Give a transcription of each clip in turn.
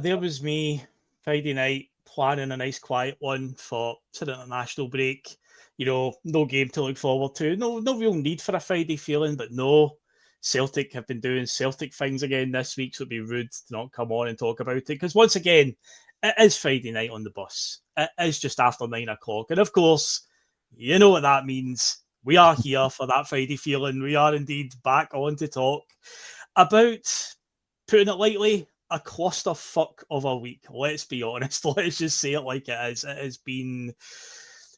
There was me Friday night planning a nice quiet one for an international break. No game to look forward to. No real need for a Friday feeling, but no. Celtic have been doing Celtic things again this week, so it'd be rude to not come on and talk about it. Because once again, it is Friday night on the bus. It is just after 9 o'clock. And of course, you know what that means. We are here for that Friday feeling. We are indeed back on to talk about, putting it lightly, a clusterfuck of a week. Let's be honest. Let's just say it like it is. It has been...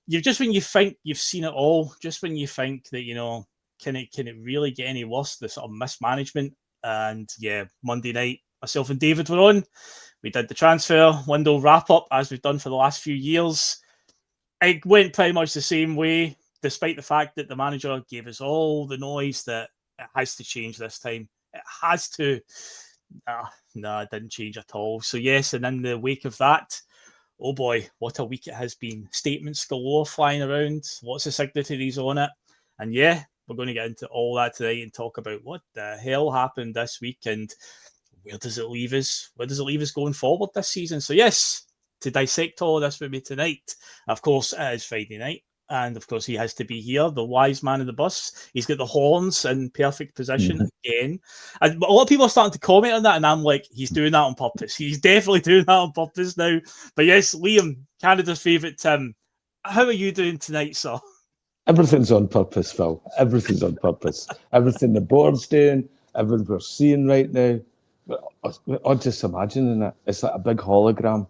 when you think you've seen it all, just when you think that, can it really get any worse? The sort of mismanagement. And yeah, Monday night, myself and David were on. We did the transfer window wrap up as we've done for the last few years. It went pretty much the same way, despite the fact that the manager gave us all the noise that it has to change this time. It has to. No, it didn't change at all. So yes, and in the wake of that, oh boy, what a week it has been. Statements galore flying around, lots of signatories on it. And yeah, we're going to get into all that today and talk about what the hell happened this week and where does it leave us? Where does it leave us going forward this season? So yes, to dissect all of this with me tonight, of course, it is Friday night. And of course, he has to be here, the wise man of the bus. He's got the horns in perfect position again. And a lot of people are starting to comment on that, and I'm like, he's doing that on purpose. He's definitely doing that on purpose now. But yes, Liam, Canada's favourite Tim, how are you doing tonight, sir? Everything's on purpose, Phil. Everything's on purpose. Everything the board's doing, everything we're seeing right now. I'm just imagining it. It's like a big hologram.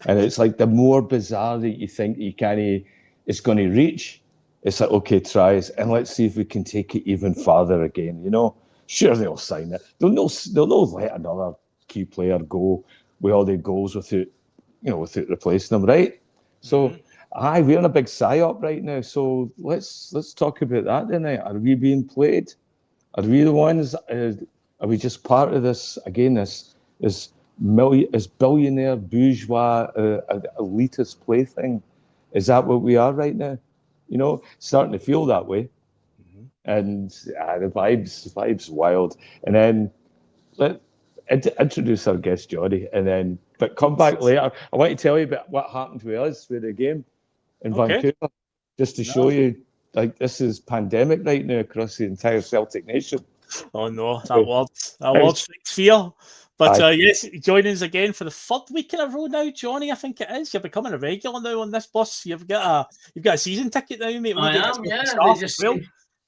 And it's like the more bizarre that you think you can't... it's going to reach, it's like, okay, try it, and let's see if we can take it even farther again, Sure, they'll sign it. They'll not let another key player go with all the goals without replacing them, right? So, we're in a big psyop right now, so let's talk about that tonight. Are we being played? Are we the ones? Are we just part of this, again, this billionaire, bourgeois, elitist plaything? Is that what we are right now? Starting to feel that way. And the vibes wild. And then let introduce our guest, Johnny, but come back later. I want to tell you about what happened to us with the game in Vancouver, just to show you, this is pandemic right now across the entire Celtic nation. Oh no, that word speaks fear. But yes, joining us again for the third week in a row now, Johnny. I think it is. You're becoming a regular now on this bus. You've got a season ticket now, mate. I am, yeah.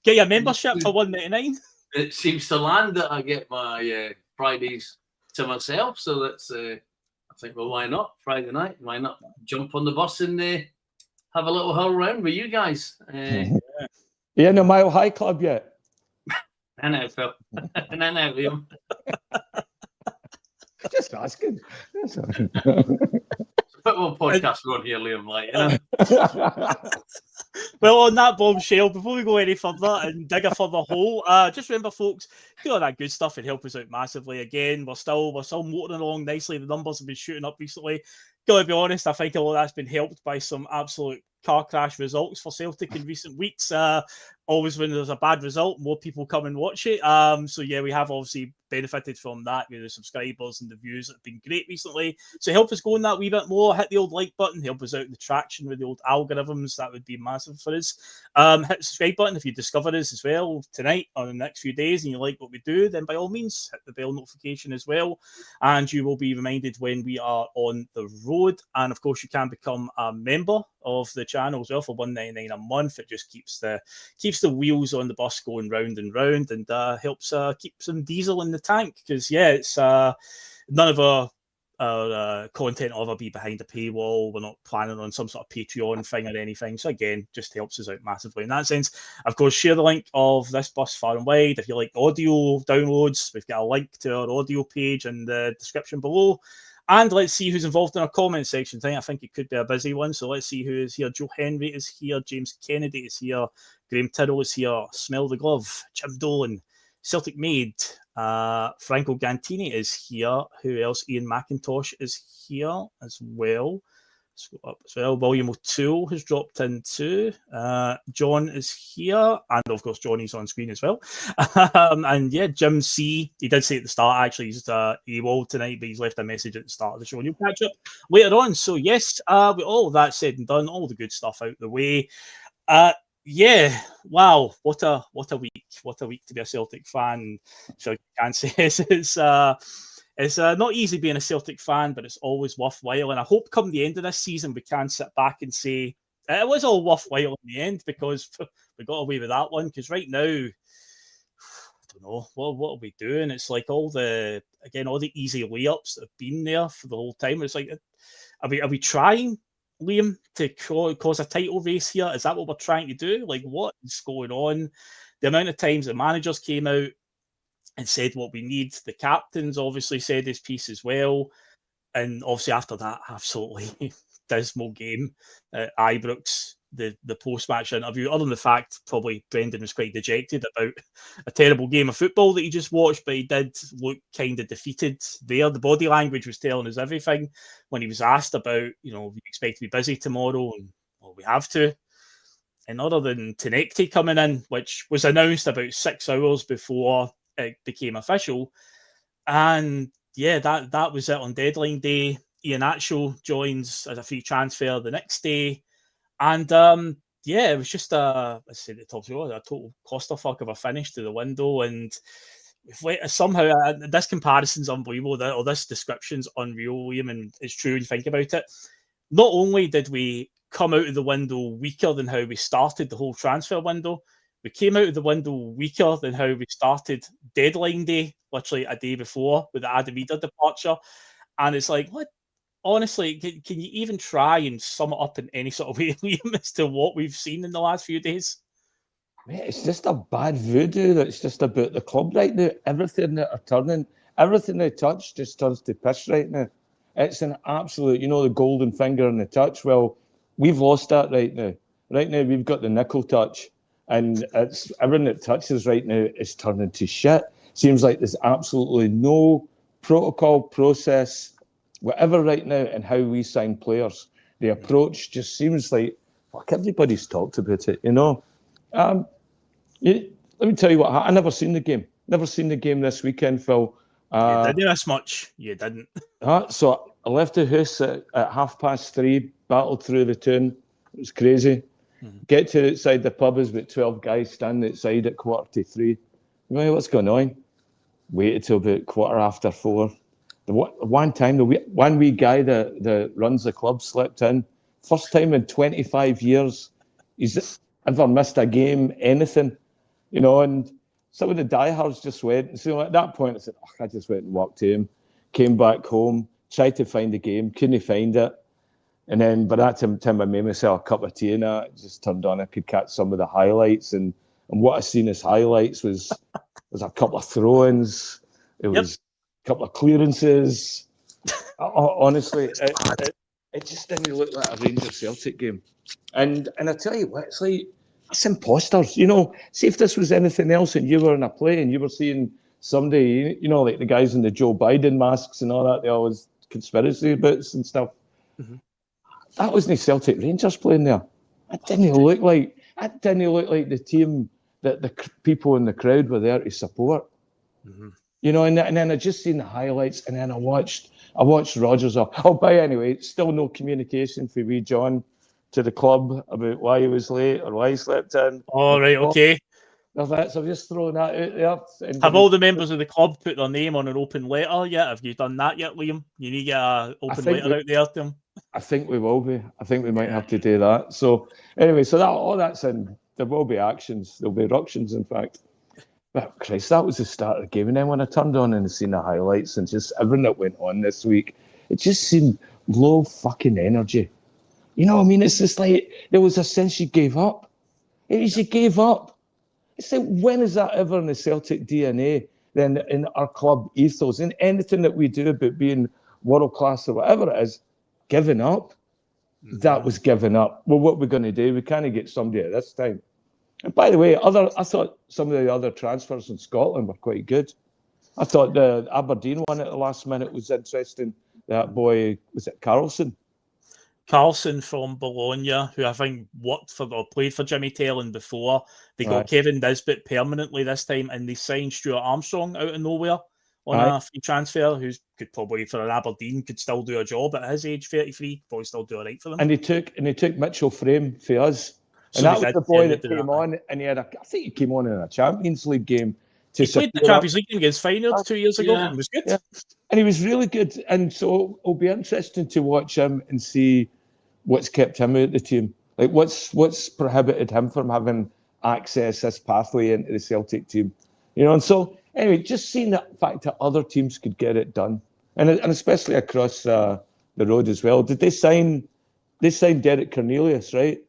Get your membership for $1.99. It seems to land that I get my Fridays to myself, so that's. I think, well, why not Friday night? Why not jump on the bus and have a little hurl around with you guys? You in the Mile High Club yet? I know, Phil. I know, Liam. Just asking. Football podcast we're on here, Liam. Well, on that bombshell, before we go any further and dig a further hole, just remember, folks, do all that good stuff and help us out massively. Again, we're still motoring along nicely. The numbers have been shooting up recently. Gotta be honest, I think a lot of that's been helped by some absolute car crash results for Celtic in recent weeks. Always when there's a bad result, more people come and watch it. So yeah, we have obviously benefited from that with the subscribers and the views that have been great recently. So help us go on that wee bit more. Hit the old like button. Help us out in the traction with the old algorithms. That would be massive for us. Hit the subscribe button if you discover us as well tonight or in the next few days and you like what we do, then by all means hit the bell notification as well. And you will be reminded when we are on the road. And of course, you can become a member of the channel as well for $1.99 a month. It just keeps the wheels on the bus going round and round and helps keep some diesel in the tank, because yeah, it's none of our content will ever be behind a paywall. We're not planning on some sort of Patreon thing or anything, so again, just helps us out massively in that sense. Of course, share the link of this bus far and wide. If you like audio downloads, we've got a link to our audio page in the description below. And let's see who's involved in our comment section tonight. I think it could be a busy one. So let's see who is here. Joe Henry is here. James Kennedy is here. Graham Tyrrell is here. Smell the Glove. Jim Dolan. Celtic Maid. Franco Gantini is here. Who else? Ian McIntosh is here as well. Let's go up as well. William O'Toole has dropped in too. John is here, and of course Johnny's on screen as well. And yeah, Jim C. He did say at the start actually he's AWOL tonight, but he's left a message at the start of the show, and you'll catch up later on. So yes, with all of that said and done, all the good stuff out the way. Yeah, wow, what a week! What a week to be a Celtic fan. So I can't say it's not easy being a Celtic fan, but it's always worthwhile. And I hope come the end of this season we can sit back and say it was all worthwhile in the end, because we got away with that one. Because right now, I don't know what are we doing. It's like all the easy layups that have been there for the whole time. It's like, are we trying, Liam, to cause a title race here? Is that what we're trying to do? Like, what is going on? The amount of times the managers came out and said what we need. The captain's obviously said his piece as well. And obviously after that absolutely dismal game at Ibrox, the post-match interview, other than the fact probably Brendan was quite dejected about a terrible game of football that he just watched, but he did look kind of defeated there. The body language was telling us everything when he was asked about, we expect to be busy tomorrow, and well, we have to. And other than Tenekti coming in, which was announced about 6 hours before it became official, and yeah, that was it on deadline day. Iheanacho joins as a free transfer the next day, and it was just I said at the top, a total clusterfuck of a finish to the window. And somehow this comparison's unbelievable, or this description's unreal, Liam, and it's true when you think about it. Not only did we come out of the window weaker than how we started the whole transfer window, we came out of the window weaker than how we started deadline day, literally a day before, with the Adamida departure. And it's like, what? Honestly, can you even try and sum it up in any sort of way, Liam, as to what we've seen in the last few days? Mate, it's just a bad voodoo that's just about the club right now. Everything they touch just turns to piss right now. It's an absolute, the golden finger in the touch. Well, we've lost that right now. Right now, we've got the nickel touch. And it's everything it touches right now is turning to shit. Seems like there's absolutely no protocol, process, whatever right now in how we sign players. The approach just seems like, fuck, everybody's talked about it, Let me tell you what, I never seen the game. Never seen the game this weekend, Phil. You didn't this much. You didn't. So I left the house at 3:30, battled through the town. It was crazy. Get to outside the pub, is about 12 guys standing outside at 2:45. What's going on? Waited till about 4:15. One time, the one wee guy that runs the club slipped in. First time in 25 years he's ever missed a game, anything, and some of the diehards just went. So at that point, I said, I just went and walked to him, came back home, tried to find the game, couldn't find it. And then by that time I made myself a cup of tea and that, just turned on. I could catch some of the highlights. And what I seen as highlights was a couple of throw-ins. It was a couple of clearances. Honestly, it just didn't look like a Rangers Celtic game. And I tell you what, it's like, it's imposters. See if this was anything else and you were in a play and you were seeing somebody, like the guys in the Joe Biden masks and all that, they always conspiracy bits and stuff. Mm-hmm. That wasn't Celtic Rangers playing there. It didn't look like the team that the people in the crowd were there to support. Mm-hmm. And then I just seen the highlights, and then I watched Rodgers. Anyway, still no communication for wee John to the club about why he was late or why he slept in. All right, okay. So I've just thrown that out there. Have all the members of the club put their name on an open letter yet? Have you done that yet, Liam? You need to get an open letter out there to them. I think we will be. I think we might have to do that. So anyway, all that's in. There will be actions. There'll be ructions, in fact. But Christ, that was the start of the game. And then when I turned on and seen the highlights and just everything that went on this week, it just seemed low fucking energy. It's just like there was a sense you gave up. You gave up. It's like, when is that ever in the Celtic DNA? Then in our club ethos, in anything that we do about being world class or whatever it is, giving up. Mm-hmm. That was giving up. Well, what we're going to do? We can't get somebody at this time. And by the way, I thought some of the other transfers in Scotland were quite good. I thought the Aberdeen one at the last minute was interesting. That boy, was it Carlson? Carlson from Bologna, who I think worked for or played for Jimmy Tellin before. They got Kevin Nisbet permanently this time, and they signed Stuart Armstrong out of nowhere on a free transfer, who could probably, for an Aberdeen, could still do a job at his age, 33, probably still do all right for them. And he took Mitchell Frame for us. And So that was the boy that came on, and I think he came on in a Champions League game. He played the Champions League game against Feyenoord 2 years ago, and was good. Yeah. And he was really good. And so it'll be interesting to watch him and see what's kept him out of the team. Like, what's prohibited him from having access, this pathway into the Celtic team. You know, and so, anyway, just seeing the fact that other teams could get it done. And especially across the road as well. Did they sign Derek Cornelius, right?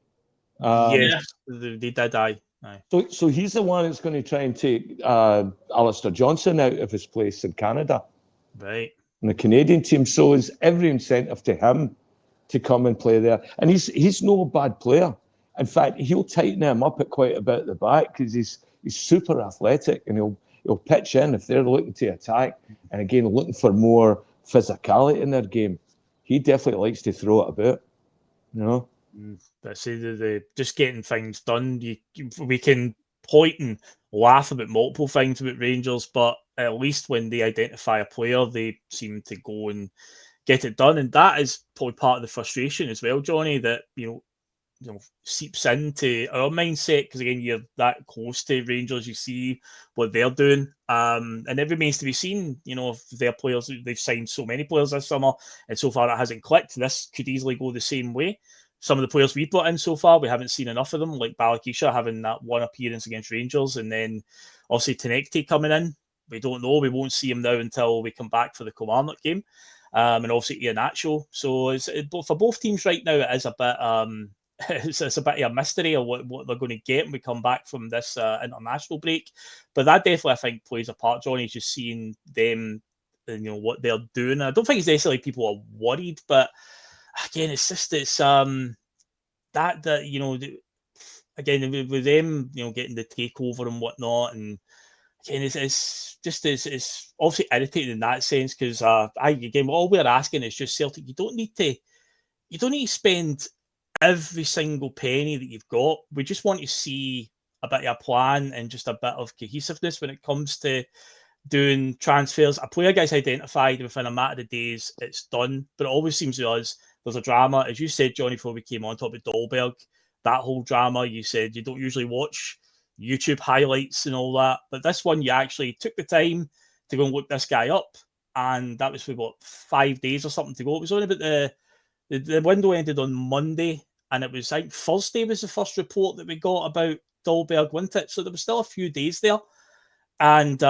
Yes, they did, aye. So he's the one that's going to try and take Alistair Johnson out of his place in Canada. Right. In the Canadian team. So it's every incentive to him to come and play there. And he's no bad player. In fact, he'll tighten him up at quite a bit at the back because he's super athletic, and he'll pitch in if they're looking to attack. And again, looking for more physicality in their game. He definitely likes to throw it about, you know. But see, the just getting things done. We can point and laugh about multiple things about Rangers, but at least when they identify a player, they seem to go and get it done, and that is probably part of the frustration as well, Johnny. That you know seeps into our mindset because again, you're that close to Rangers, you see what they're doing, and it remains to be seen. You know, if their players, they've signed so many players this summer, and so far it hasn't clicked. This could easily go the same way. Some of the players we've brought in so far, we haven't seen enough of them, like Balakisha having that one appearance against Rangers, and then obviously Tenekte coming in. We don't know. We won't see him now until we come back for the Kilmarnock game, and obviously Iheanacho. So for both teams right now, it is a bit it's a bit of a mystery of what they're going to get when we come back from this international break. But that definitely, I think, plays a part, Johnny, just seeing them and what they're doing. I don't think it's necessarily people are worried, but again, it's that again with them, getting the takeover and whatnot, and again, it's obviously irritating in that sense because again, all we're asking is just Celtic. You don't need to spend every single penny that you've got. We just want to see a bit of a plan and just a bit of cohesiveness when it comes to doing transfers. A player gets identified within a matter of days, it's done. But it always seems to us there's a drama, as you said, Johnny, before we came on, talk about Dolberg. That whole drama, you said you don't usually watch YouTube highlights and all that, but this one you actually took the time to go and look this guy up, and that was for 5 days or something to go. It was only about the window ended on Monday, and it was like Thursday was the first report that we got about Dolberg, wasn't it? So there was still a few days there, and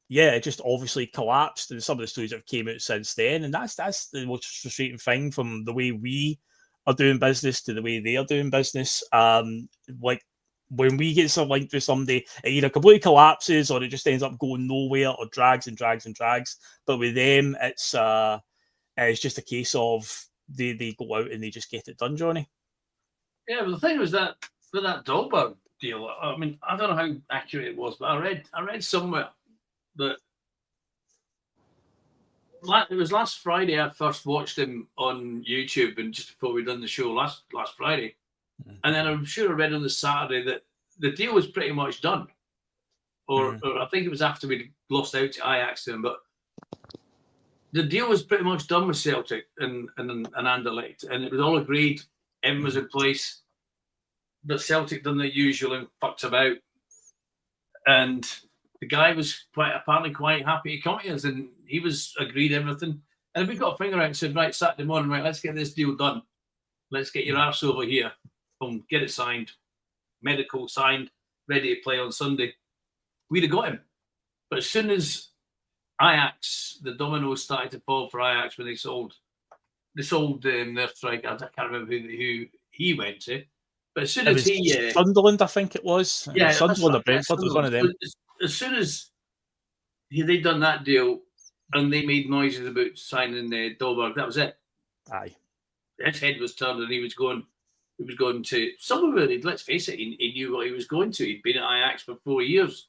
it just obviously collapsed. And some of the stories that came out since then, and that's the most frustrating thing from the way we are doing business to the way they are doing business. Like when we get some linked with somebody, it either completely collapses or it just ends up going nowhere or drags and drags and drags. But with them, it's just a case of they go out and they just get it done, Johnny. Yeah, but the thing was that with that Dolberg deal, I mean, I don't know how accurate it was, but I read somewhere that it was last Friday I first watched him on YouTube, and just before we'd done the show last Friday. And then I'm sure I read on the Saturday that the deal was pretty much done. Or I think it was after we'd lost out to Ajax then, but the deal was pretty much done with Celtic and Anderlecht, and it was all agreed, everything was in place. But Celtic done the usual and fucked about. And the guy was apparently quite happy to come to us, and he was agreed everything. And we got a finger out and said, right, Saturday morning, right, let's get this deal done. Let's get your arse over here. Boom, get it signed. Medical signed, ready to play on Sunday. We'd have got him. But as soon as Ajax, the dominoes started to fall for Ajax when they sold their striker, I can't remember who he went to. But as soon as Sunderland, I think it was. Yeah, Sunderland or Brentford was one of them. As soon as they'd done that deal and they made noises about signing Dolberg, that was it. Aye. His head was turned and he was going to somewhere. Let's face it, he knew what he was going to. He'd been at Ajax for 4 years.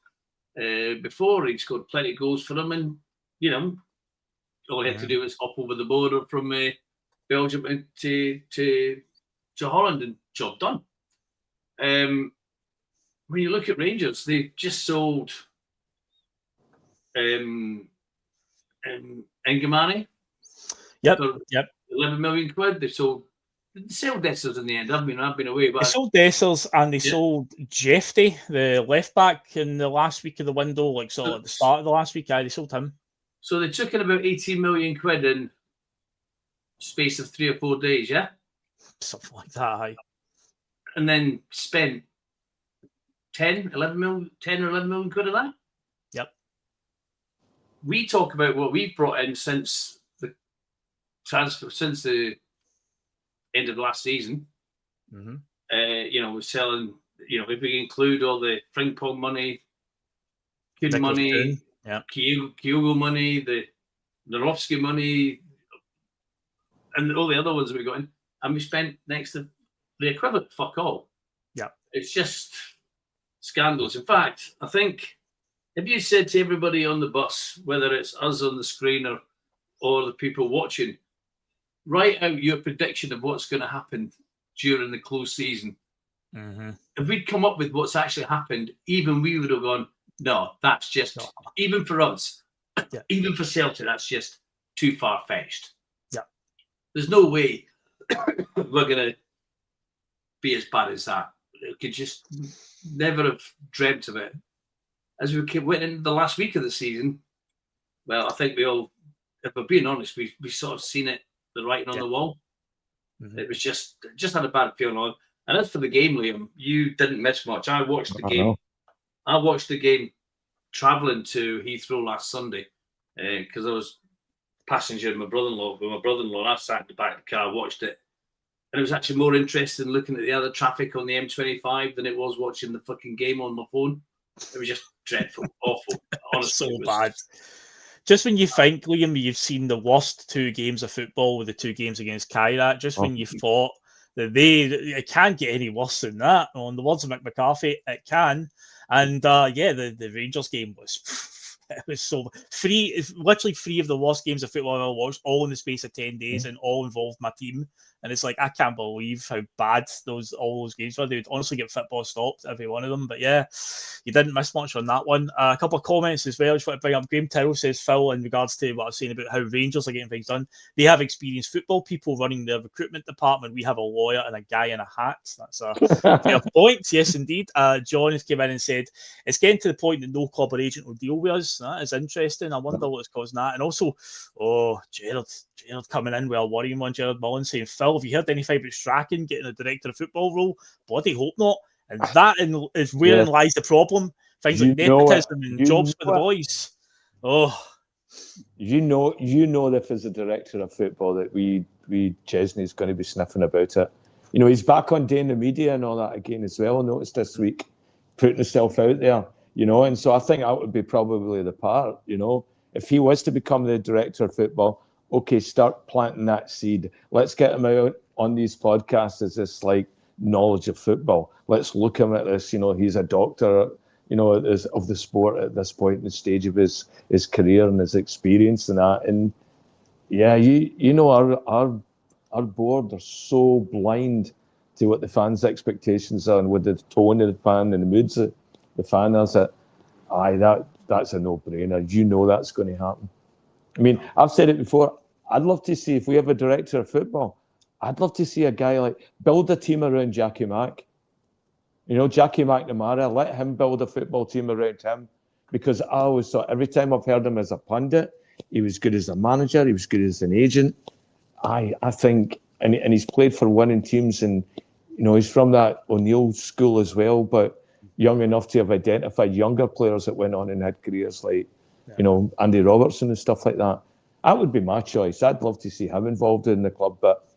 Before he'd scored plenty of goals for them, and all he had to do was hop over the border from Belgium to Holland, and job done. When you look at Rangers, they've just sold Ingemani. Yep. 11 million quid. They sold. They sell Dessers in the end. I've been away, but they sold Dessers and they sold Jeffy, the left back, in the last week of the window, like at the start of the last week. They sold him. So they took in about 18 million quid in space of 3 or 4 days, yeah? Something like that, and then spent 10 or 11 million quid of that. Yep. We talk about what we've brought in since the transfer, since the end of last season. Mm-hmm. We're selling, if we include all the Frimpong money, Kuhn money, Kyogo money, the Narovsky money, and all the other ones we got in, and we spent next to the equivalent fuck all. Yeah. It's just scandalous. In fact, I think if you said to everybody on the bus, whether it's us on the screen or the people watching, write out your prediction of what's going to happen during the close season. Mm-hmm. If we'd come up with what's actually happened, even we would have gone, no, that's just, even for us, even for Celtic, that's just too far-fetched. Yeah. There's no way we're going to be as bad as that. We could just never have dreamt of it. As we went into the last week of the season, well, I think we all, if we're being honest, we sort of seen it, the writing on the wall. Mm-hmm. It was just had a bad feeling on. And as for the game, Liam, you didn't miss much. I watched the game. I watched the game travelling to Heathrow last Sunday because I was passenger with my brother-in-law. And I sat in the back of the car, watched it. And it was actually more interesting looking at the other traffic on the M25 than it was watching the fucking game on my phone. It was just dreadful, awful. Honestly, so bad. Just when you think, Liam, you've seen the worst 2 games of football with the 2 games against Kairat, just when you thought that it can't get any worse than that. On the words of Mick McCarthy, it can. And the Rangers game was it was so free. It's literally 3 of the worst games of football I've ever watched, all in the space of 10 days, and all involved my team. And it's like, I can't believe how bad all those games were. They would honestly get football stopped, every one of them. But yeah, you didn't miss much on that one. A couple of comments as well. I just want to bring up. Graham Tyrrell says, Phil, in regards to what I was saying about how Rangers are getting things done, they have experienced football people running their recruitment department. We have a lawyer and a guy in a hat. That's a fair point. Yes, indeed. John has came in and said, it's getting to the point that no club or agent will deal with us. That is interesting. I wonder what's causing that. And also, Gerard coming in with a worrying one. Gerard Mullen saying, Phil, have you heard anything about Strachan getting a director of football role? Bloody hope not. And that is wherein lies the problem. Things like nepotism and jobs for the boys. You know if as a director of football that we Chesney's going to be sniffing about it. He's back on day in the media and all that again as well. I noticed this week, putting himself out there, and so I think that would be probably the part, if he was to become the director of football, okay, start planting that seed. Let's get him out on these podcasts as this like knowledge of football. Let's look him at this. He's a doctor, of the sport at this point in the stage of his career and his experience and that. And yeah, our board are so blind to what the fans' expectations are and with the tone of the fan and the moods of the fan is that that's a no-brainer. That's going to happen. I mean, I've said it before. I'd love to see, if we have a director of football, I'd love to see a guy like build a team around Jackie Mack. Jackie McNamara, let him build a football team around him. Because I always thought every time I've heard him as a pundit, he was good as a manager, he was good as an agent. I think, and he's played for winning teams, and he's from that O'Neill school as well, but young enough to have identified younger players that went on and had careers like, Andy Robertson and stuff like that. That would be my choice. I'd love to see him involved in the club, but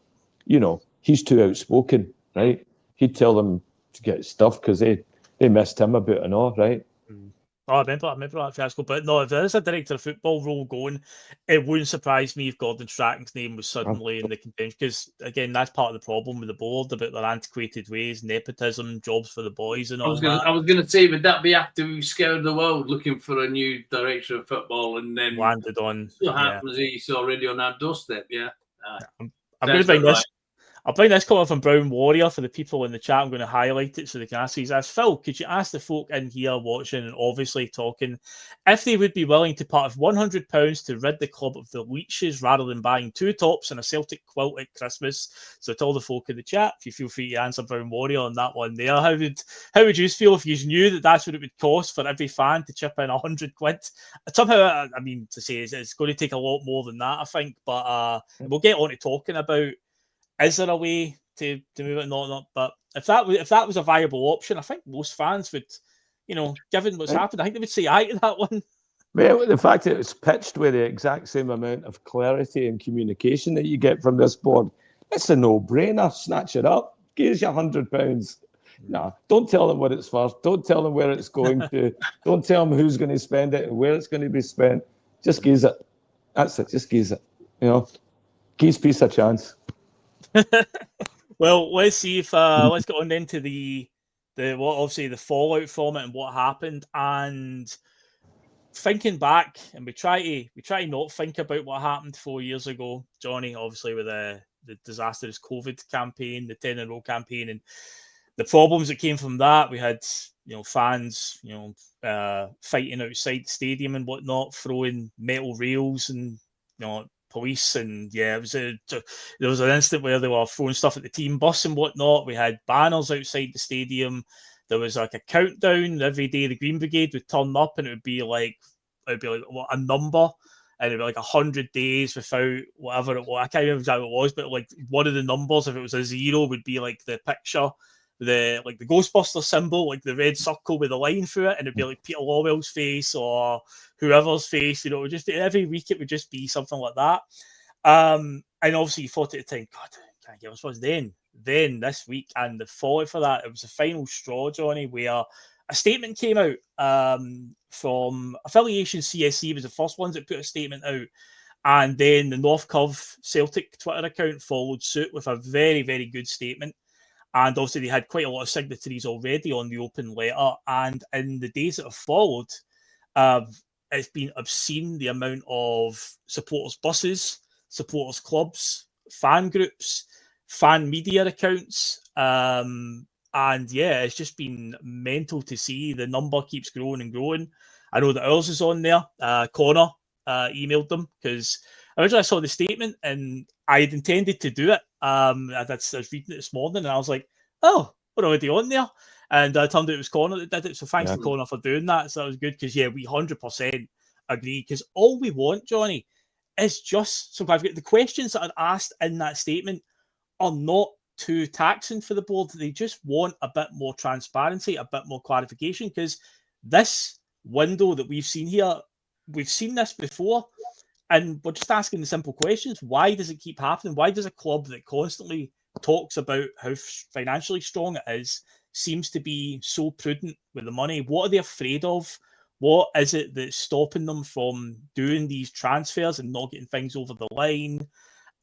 he's too outspoken, right? He'd tell them to get stuff because they missed him a bit and all, right? I remember that fiasco. But no, if there is a director of football role going, it wouldn't surprise me if Gordon Strachan's name was suddenly in the contention. Because again, that's part of the problem with the board about their antiquated ways, nepostism, jobs for the boys, and all that. I was going to say, would that be after we scoured the world looking for a new director of football, and then landed on? What happens? He's already on our doorstep. Yeah. I'm going to bring this. I'll bring this comment from Brown Warrior for the people in the chat. I'm going to highlight it so they can ask these. As Phil, could you ask the folk in here watching and obviously talking if they would be willing to part of £100 to rid the club of the leeches rather than buying 2 tops and a Celtic quilt at Christmas? So to all the folk in the chat, if you feel free to answer Brown Warrior on that one there. How would you feel if you knew that that's what it would cost for every fan to chip in £100? Somehow, I mean, to say it's going to take a lot more than that, I think. But we'll get on to talking about, is there a way to move it? Not. But if that was a viable option, I think most fans would, given what's happened, I think they would say aye to that one. Well, the fact that it was pitched with the exact same amount of clarity and communication that you get from this board, it's a no-brainer. Snatch it up. Give you £100. No, don't tell them what it's for. Don't tell them where it's going to. Don't tell them who's going to spend it and where it's going to be spent. Just give it. That's it. Just give it. Give peace a chance. Well, let's see if let's get on into the obviously the fallout from it and what happened. And thinking back, and we try to not think about what happened 4 years ago, Johnny. Obviously, with the disastrous COVID campaign, the 10-in-a-row campaign, and the problems that came from that. We had fans fighting outside the stadium and whatnot, throwing metal rails and police, and there was an instant where they were throwing stuff at the team bus and whatnot. We had banners outside the stadium. There was like a countdown every day. The Green Brigade would turn up, and it would be like a number, and it'd be like 100 days without whatever it was. I can't remember exactly what it was, but like one of the numbers, if it was a 0, would be like the picture, the Ghostbuster symbol, like the red circle with a line through it, and it'd be like Peter Lawwell's face or whoever's face. It would just be every week. It would just be something like that. And obviously, you thought at the time, God, can't give us what's then this week, and the fallout for that. It was the final straw, Johnny, where a statement came out from Affiliation CSC was the first ones that put a statement out, and then the North Curve Celtic Twitter account followed suit with a very, very good statement. And obviously, they had quite a lot of signatories already on the open letter. And in the days that have followed, it's been obscene the amount of supporters buses, supporters clubs, fan groups, fan media accounts. And yeah, it's just been mental to see. The number keeps growing and growing. I know that ours is on there. Connor emailed them because originally I saw the statement and I had intended to do it. I was reading it this morning and I was like, oh, we're already on there. And I turned out it was Connor that did it. So thanks to Connor for doing that. So that was good because, yeah, we 100% agree. Because all we want, Johnny, is just some clarification. The questions that are asked in that statement are not too taxing for the board. They just want a bit more transparency, a bit more clarification. Because this window that we've seen here, we've seen this before. And we're just asking the simple questions. Why does it keep happening? Why does a club that constantly talks about how financially strong it is seems to be so prudent with the money? What are they afraid of? What is it that's stopping them from doing these transfers and not getting things over the line?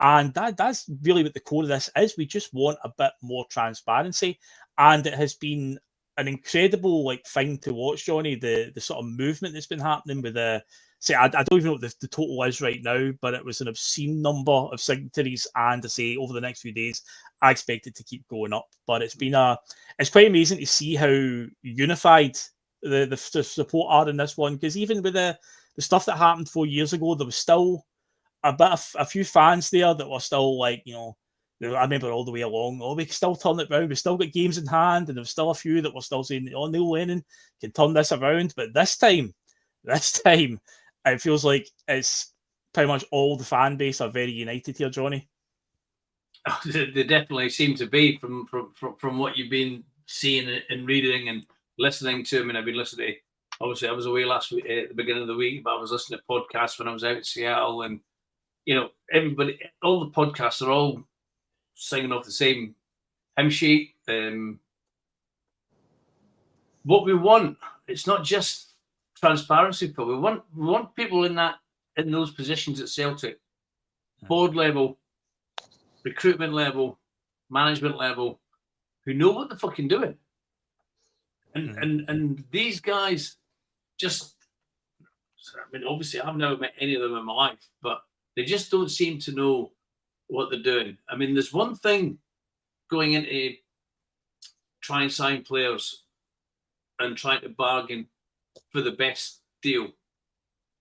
And that's really what the core of this is. We just want a bit more transparency. And it has been an incredible thing to watch, Johnny, the sort of movement that's been happening with I don't even know what the total is right now, but it was an obscene number of signatories, and to say over the next few days, I expect it to keep going up. But it's quite amazing to see how unified the support are in this one, because even with the stuff that happened 4 years ago, there was still a few fans there that were still I remember all the way along, we can still turn it around. We still got games in hand, and there was still a few that were still saying, Neil Lennon can turn this around. But this time, it feels like it's pretty much all the fan base are very united here, Johnny. They definitely seem to be from what you've been seeing and reading and listening to. I mean, I've been listening to, obviously I was away last week at the beginning of the week, but I was listening to podcasts when I was out in Seattle, and everybody, all the podcasts are all singing off the same hymn sheet. What we want, it's not just transparency, but we want people in those positions at Celtic, board level, recruitment level, management level, who know what they're fucking doing. And these guys just, I mean, obviously I've never met any of them in my life, but they just don't seem to know what they're doing. I mean, there's one thing going into try and sign players and trying to bargain for the best deal.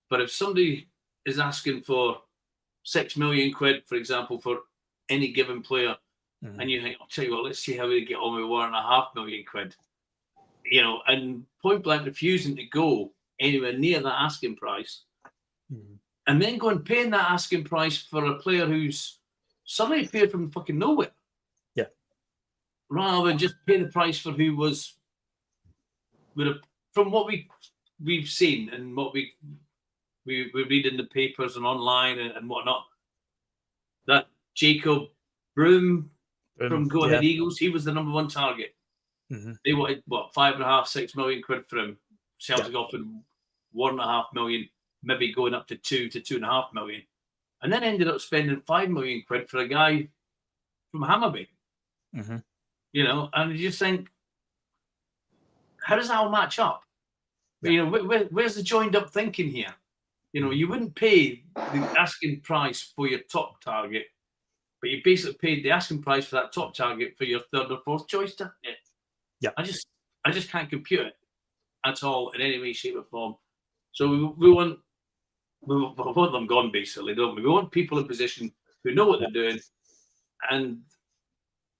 But if somebody is asking for 6 million quid, for example, for any given player, and you think, I'll tell you what, let's see how we get on with 1.5 million quid, and point blank refusing to go anywhere near that asking price, and then go and paying that asking price for a player who's suddenly appeared from fucking nowhere. Yeah. Rather than just pay the price for who was, from what we've seen and what we read in the papers and online and whatnot, that Jacob Broom from Go Ahead Eagles, he was the number one target. They wanted 5.5, 6 million quid for him. Celtic offered 1.5 million, maybe going up to 2 to 2.5 million, and then ended up spending 5 million quid for a guy from Hammarby. And you just think, how does that all match up? Where's the joined up thinking here? You wouldn't pay the asking price for your top target, but you basically paid the asking price for that top target for your third or fourth choice target. Yeah, I just can't compute it at all in any way, shape, or form. So we want them gone, basically, don't we? We want people in position who know what they're doing, and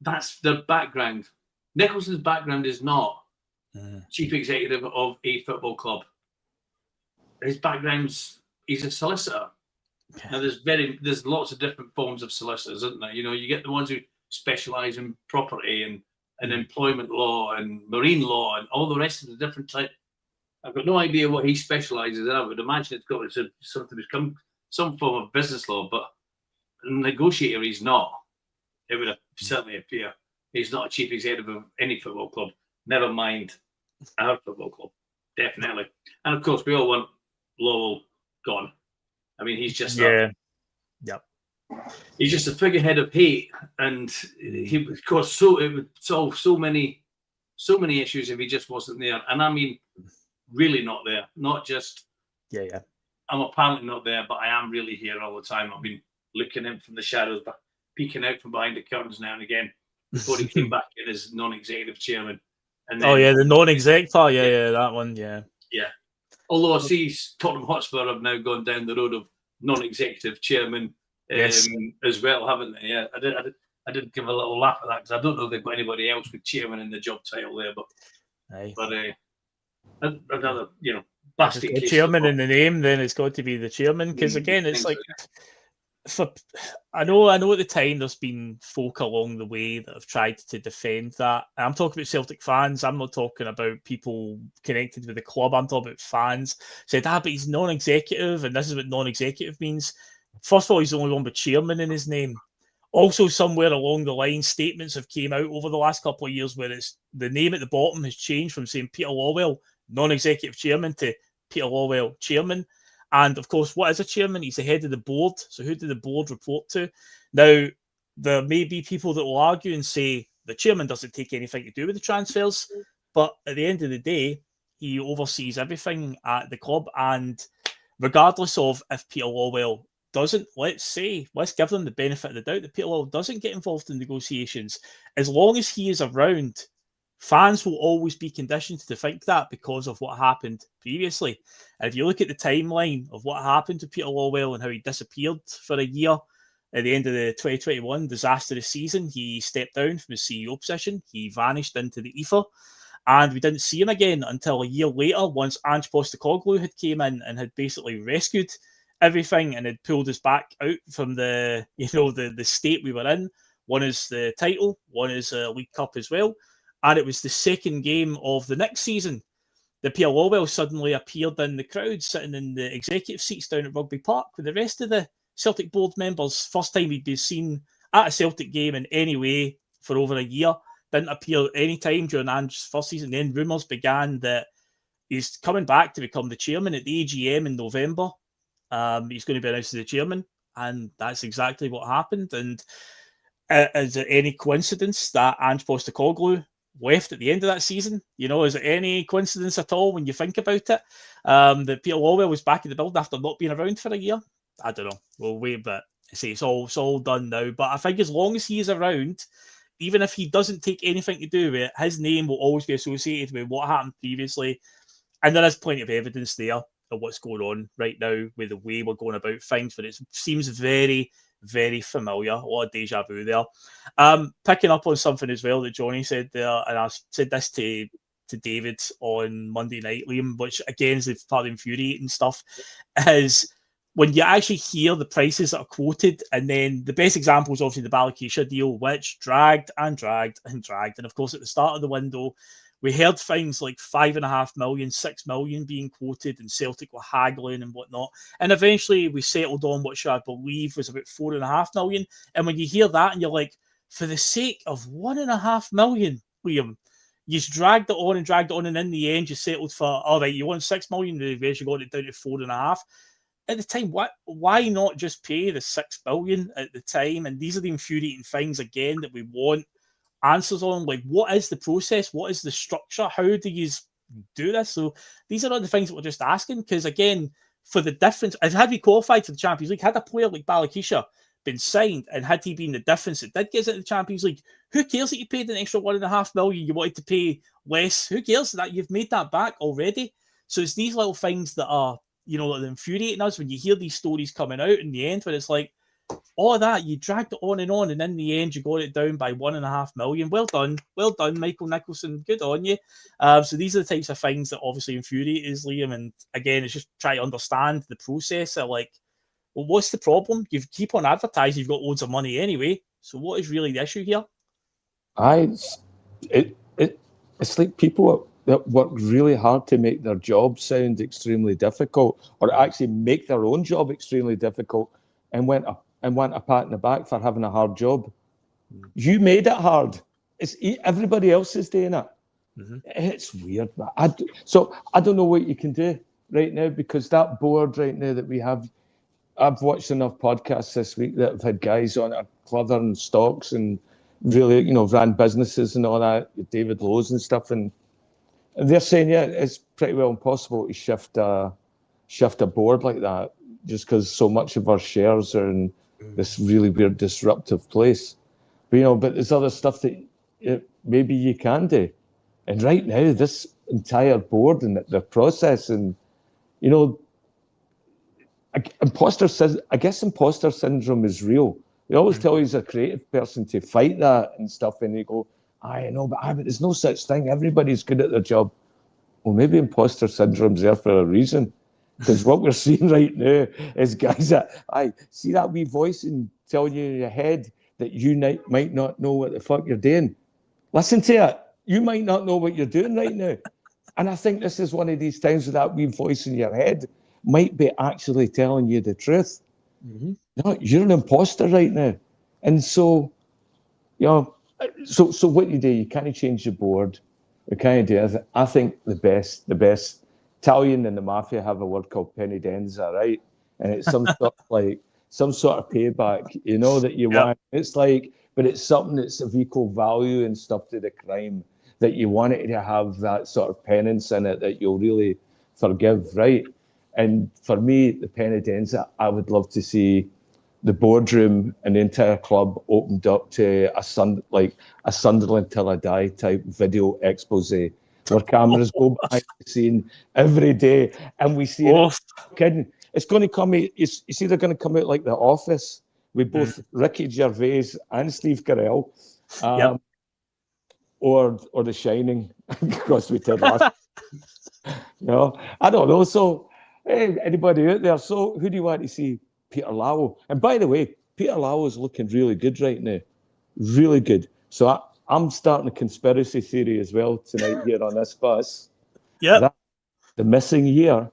that's their background. Nicholson's background is not chief executive of a football club. His background's he's a solicitor. Now there's lots of different forms of solicitors, isn't there? You get the ones who specialise in property and employment law and marine law and all the rest of the different type. I've got no idea what he specialises in. I would imagine it's got something to become some form of business law, but a negotiator he's not. It would certainly appear he's not a chief executive of any football club. Never mind our football club, definitely. And of course, we all want Lowell gone. I mean, he's just he's just a figurehead of hate, and he would cause it would solve so many issues if he just wasn't there. And I mean, really not there. Not just I'm apparently not there, but I am really here all the time. I've been looking in from the shadows, but peeking out from behind the curtains now and again before he came back in as non-executive chairman. And then, the non-exec part, that one, yeah. Although I see Tottenham Hotspur have now gone down the road of non-executive chairman as well, haven't they? Yeah, I did give a little laugh at that because I don't know if they've got anybody else with chairman in the job title there, but another basket case. Chairman in the name, then it's got to be the chairman, because again, it's like. I know at the time there's been folk along the way that have tried to defend that. I'm talking about Celtic fans. I'm not talking about people connected with the club. I'm talking about fans. Said, but he's non-executive, and this is what non-executive means. First of all, he's the only one with chairman in his name. Also, somewhere along the line, statements have came out over the last couple of years where it's the name at the bottom has changed from saying Peter Lawwell, non-executive chairman, to Peter Lawwell, chairman. And of course, what is a chairman? He's the head of the board. So who did the board report to? Now, there may be people that will argue and say the chairman doesn't take anything to do with the transfers. But at the end of the day, he oversees everything at the club. And regardless of if Peter Lawwell doesn't, let's give them the benefit of the doubt that Peter Lawwell doesn't get involved in negotiations. As long as he is around, fans will always be conditioned to think that because of what happened previously. And if you look at the timeline of what happened to Peter Lawwell and how he disappeared for a year at the end of the 2021 disastrous season, he stepped down from his CEO position. He vanished into the ether. And we didn't see him again until a year later, once Ange Postecoglou had came in and had basically rescued everything and had pulled us back out from the state we were in. One is the title, one is a League Cup as well. And it was the second game of the next season that Peter Lawwell suddenly appeared in the crowd, sitting in the executive seats down at Rugby Park with the rest of the Celtic board members. First time he'd been seen at a Celtic game in any way for over a year. Didn't appear any time during Ange's first season. Then rumours began that he's coming back to become the chairman at the AGM in November. He's going to be announced as the chairman, and that's exactly what happened. And is it any coincidence that Ange Postecoglou left at the end of that season? Is it any coincidence at all when you think about it? That Peter Lawwell was back in the building after not being around for a year? I don't know. We'll wait, but say it's all done now. But I think as long as he is around, even if he doesn't take anything to do with it, his name will always be associated with what happened previously. And there is plenty of evidence there of what's going on right now with the way we're going about things, but it seems very, very familiar. A lot of deja vu there. Picking up on something as well that Johnny said there, and I said this to David on Monday night, Liam, which again is part of the infuriating stuff, is when you actually hear the prices that are quoted, and then the best example is obviously the Balakisha deal, which dragged and dragged and dragged. And of course, at the start of the window, we heard things like 5.5 million, 6 million being quoted, and Celtic were haggling and whatnot. And eventually we settled on what I believe was about 4.5 million. And when you hear that and you're like, for the sake of 1.5 million, Liam, you just dragged it on, and in the end you settled for, all right, you want 6 million, you eventually got it down to 4.5. At the time, why not just pay the 6 billion at the time? And these are the infuriating things again that we want answers on. Like, what is the process? What is the structure? How do you do this? So these are all the things that we're just asking, because again, for the difference, had we qualified for the Champions League, had a player like Balakisha been signed, and had he been the difference that did get us into the Champions League, who cares that you paid an extra 1.5 million? You wanted to pay less. Who cares that you've made that back already? So it's these little things that are, that infuriating us when you hear these stories coming out in the end, where it's like, all of that, you dragged it on, and in the end, you got it down by 1.5 million. Well done, Michael Nicholson. Good on you. So these are the types of things that obviously infuriate us, Liam. And again, it's just try to understand the process. Of like, well, what's the problem? You keep on advertising, you've got loads of money anyway. So what is really the issue here? It's like people that work really hard to make their job sound extremely difficult, or actually make their own job extremely difficult, and want a pat in the back for having a hard job. You made it hard. It's everybody else is doing it. Mm-hmm. It's weird. So I don't know what you can do right now, because that board right now that we have, I've watched enough podcasts this week that have had guys on it, clever and stocks and really, ran businesses and all that, David Lowe's and stuff, and they're saying, yeah, it's pretty well impossible to shift a board like that, just because so much of our shares are in this really weird disruptive place. But there's other stuff that maybe you can do. And right now, this entire board and the process, and imposter syndrome is real. They always tell you as a creative person to fight that and stuff, and you go, I know, but there's no such thing. Everybody's good at their job. Well, maybe imposter syndrome's there for a reason. Because what we're seeing right now is guys that, see that wee voice and telling you in your head that you might not know what the fuck you're doing. Listen to it. You might not know what you're doing right now. And I think this is one of these times where that wee voice in your head might be actually telling you the truth. Mm-hmm. No, you're an imposter right now. And so, so what you do, you kind of change the board. You kind of do. I think the best Italian and the mafia have a word called penitenza, right? And it's some sort of payback, that you want. It's like, but it's something that's of equal value and stuff to the crime, that you want it to have that sort of penance in it that you'll really forgive, right? And for me, the penitenza, I would love to see the boardroom and the entire club opened up to a Sunderland Till I Die type video expose, where cameras go behind the scene every day, and we see it. Kidding. It's going to come. It's either going to come out like The Office with both Ricky Gervais and Steve Carell, or The Shining, because we did last. I don't know. So, hey, anybody out there? So, who do you want to see? Peter Lawwell. And by the way, Peter Lawwell is looking really good right now. Really good. So I'm starting a conspiracy theory as well tonight here on this bus. Yeah. The missing year.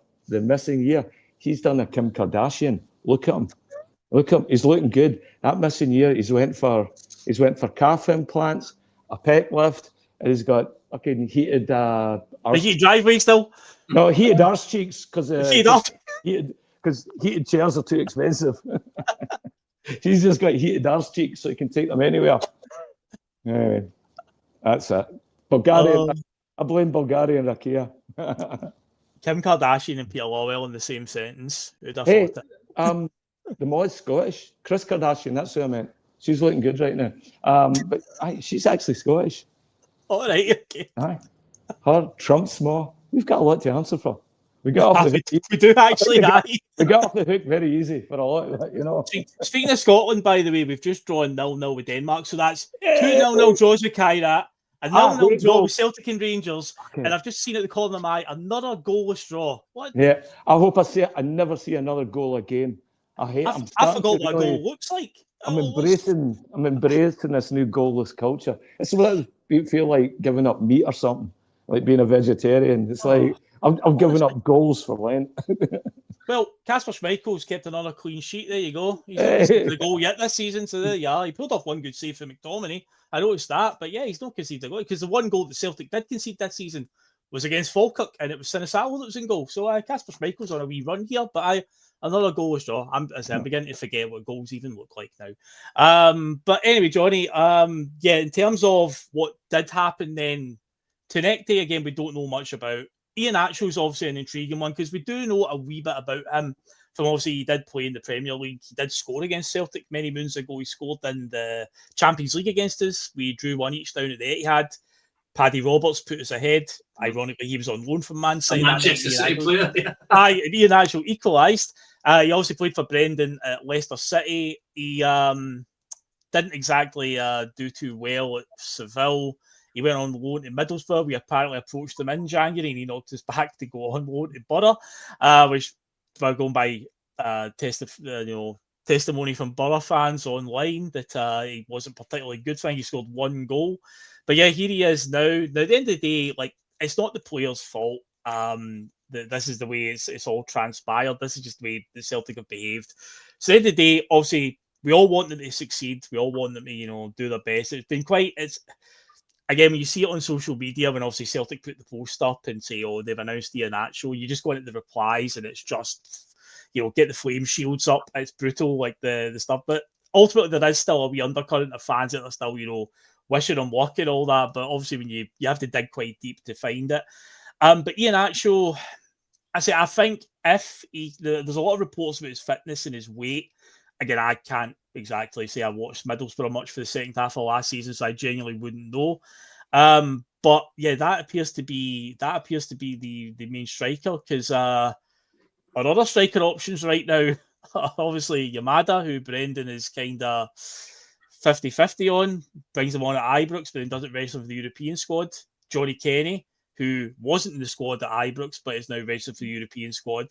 He's done a Kim Kardashian. Look at him. He's looking good. That missing year, he's went for calf implants, a pec lift, and he's got fucking heated heated driveway still? No, heated arse cheeks, because heated chairs are too expensive. He's just got heated arse cheeks, so he can take them anywhere. Anyway, that's it. Bulgaria. I blame Bulgaria and Rakia. Kim Kardashian and Peter Lawwell in the same sentence. Who'd have thought it? The mod's Scottish. Chris Kardashian, that's who I meant. She's looking good right now. But she's actually Scottish. All right, okay. Aye. Her, Trump's Ma. We've got a lot to answer for. We got off the hook. We do actually. We got off the hook very easy for a lot, you know. Speaking of Scotland, by the way, we've just drawn 0-0 with Denmark, so that's 2-0 draws with Kyrat, a 0-0 draw with Celtic and Rangers, and I've just seen at the corner of my eye another goalless draw. What? Yeah, I hope I never see another goal again. I forgot what a goal looks like. I'm embracing this new goalless culture. It's what it feel like giving up meat or something, like being a vegetarian. It's like I've given up goals for Lent. Well, Kasper Schmeichel's kept another clean sheet. There you go. He's not conceded a goal yet this season, so there you are. He pulled off one good save for McTominay. I noticed that, but yeah, he's not conceded a goal because the one goal that Celtic did concede this season was against Falkirk, and it was Sinisalo that was in goal. So Kasper Schmeichel's on a wee run here, but another goalless draw. I'm beginning to forget what goals even look like now. But anyway, Johnny, in terms of what did happen then, Tenekte, again, we don't know much about. Ian Atchell's obviously an intriguing one because we do know a wee bit about him. From obviously, he did play in the Premier League. He did score against Celtic many moons ago. He scored in the Champions League against us. We drew 1-1 down at the Etihad. Paddy Roberts put us ahead. Ironically, he was on loan from Man City. Manchester City player. Ian Atchell equalised. He also played for Brendan at Leicester City. He didn't exactly do too well at Seville. He went on loan to Middlesbrough. We apparently approached him in January, and he knocked us back to go on loan to Borough, which we're going by testimony from Borough fans online that he wasn't particularly good. I think he scored one goal. But yeah, here he is now. Now, at the end of the day, like, it's not the player's fault. This is the way it's all transpired. This is just the way the Celtic have behaved. So at the end of the day, obviously, we all want them to succeed. We all want them to, do their best. Again, when you see it on social media, when obviously Celtic put the post up and say, they've announced Ian Atchell, you just go into the replies and it's just, get the flame shields up. It's brutal, like the stuff. But ultimately, there is still a wee undercurrent of fans that are still, wishing him luck and all that. But obviously, when you have to dig quite deep to find it. But Ian Atchell, I think there's a lot of reports about his fitness and his weight. Again, I can't exactly say I watched Middlesbrough much for the second half of last season, so I genuinely wouldn't know. But yeah, that appears to be the main striker because our other striker options right now are obviously Yamada, who Brendan is kind of 50-50 on, brings him on at Ibrox, but then doesn't register for the European squad. Johnny Kenny, who wasn't in the squad at Ibrox, but is now registered for the European squad.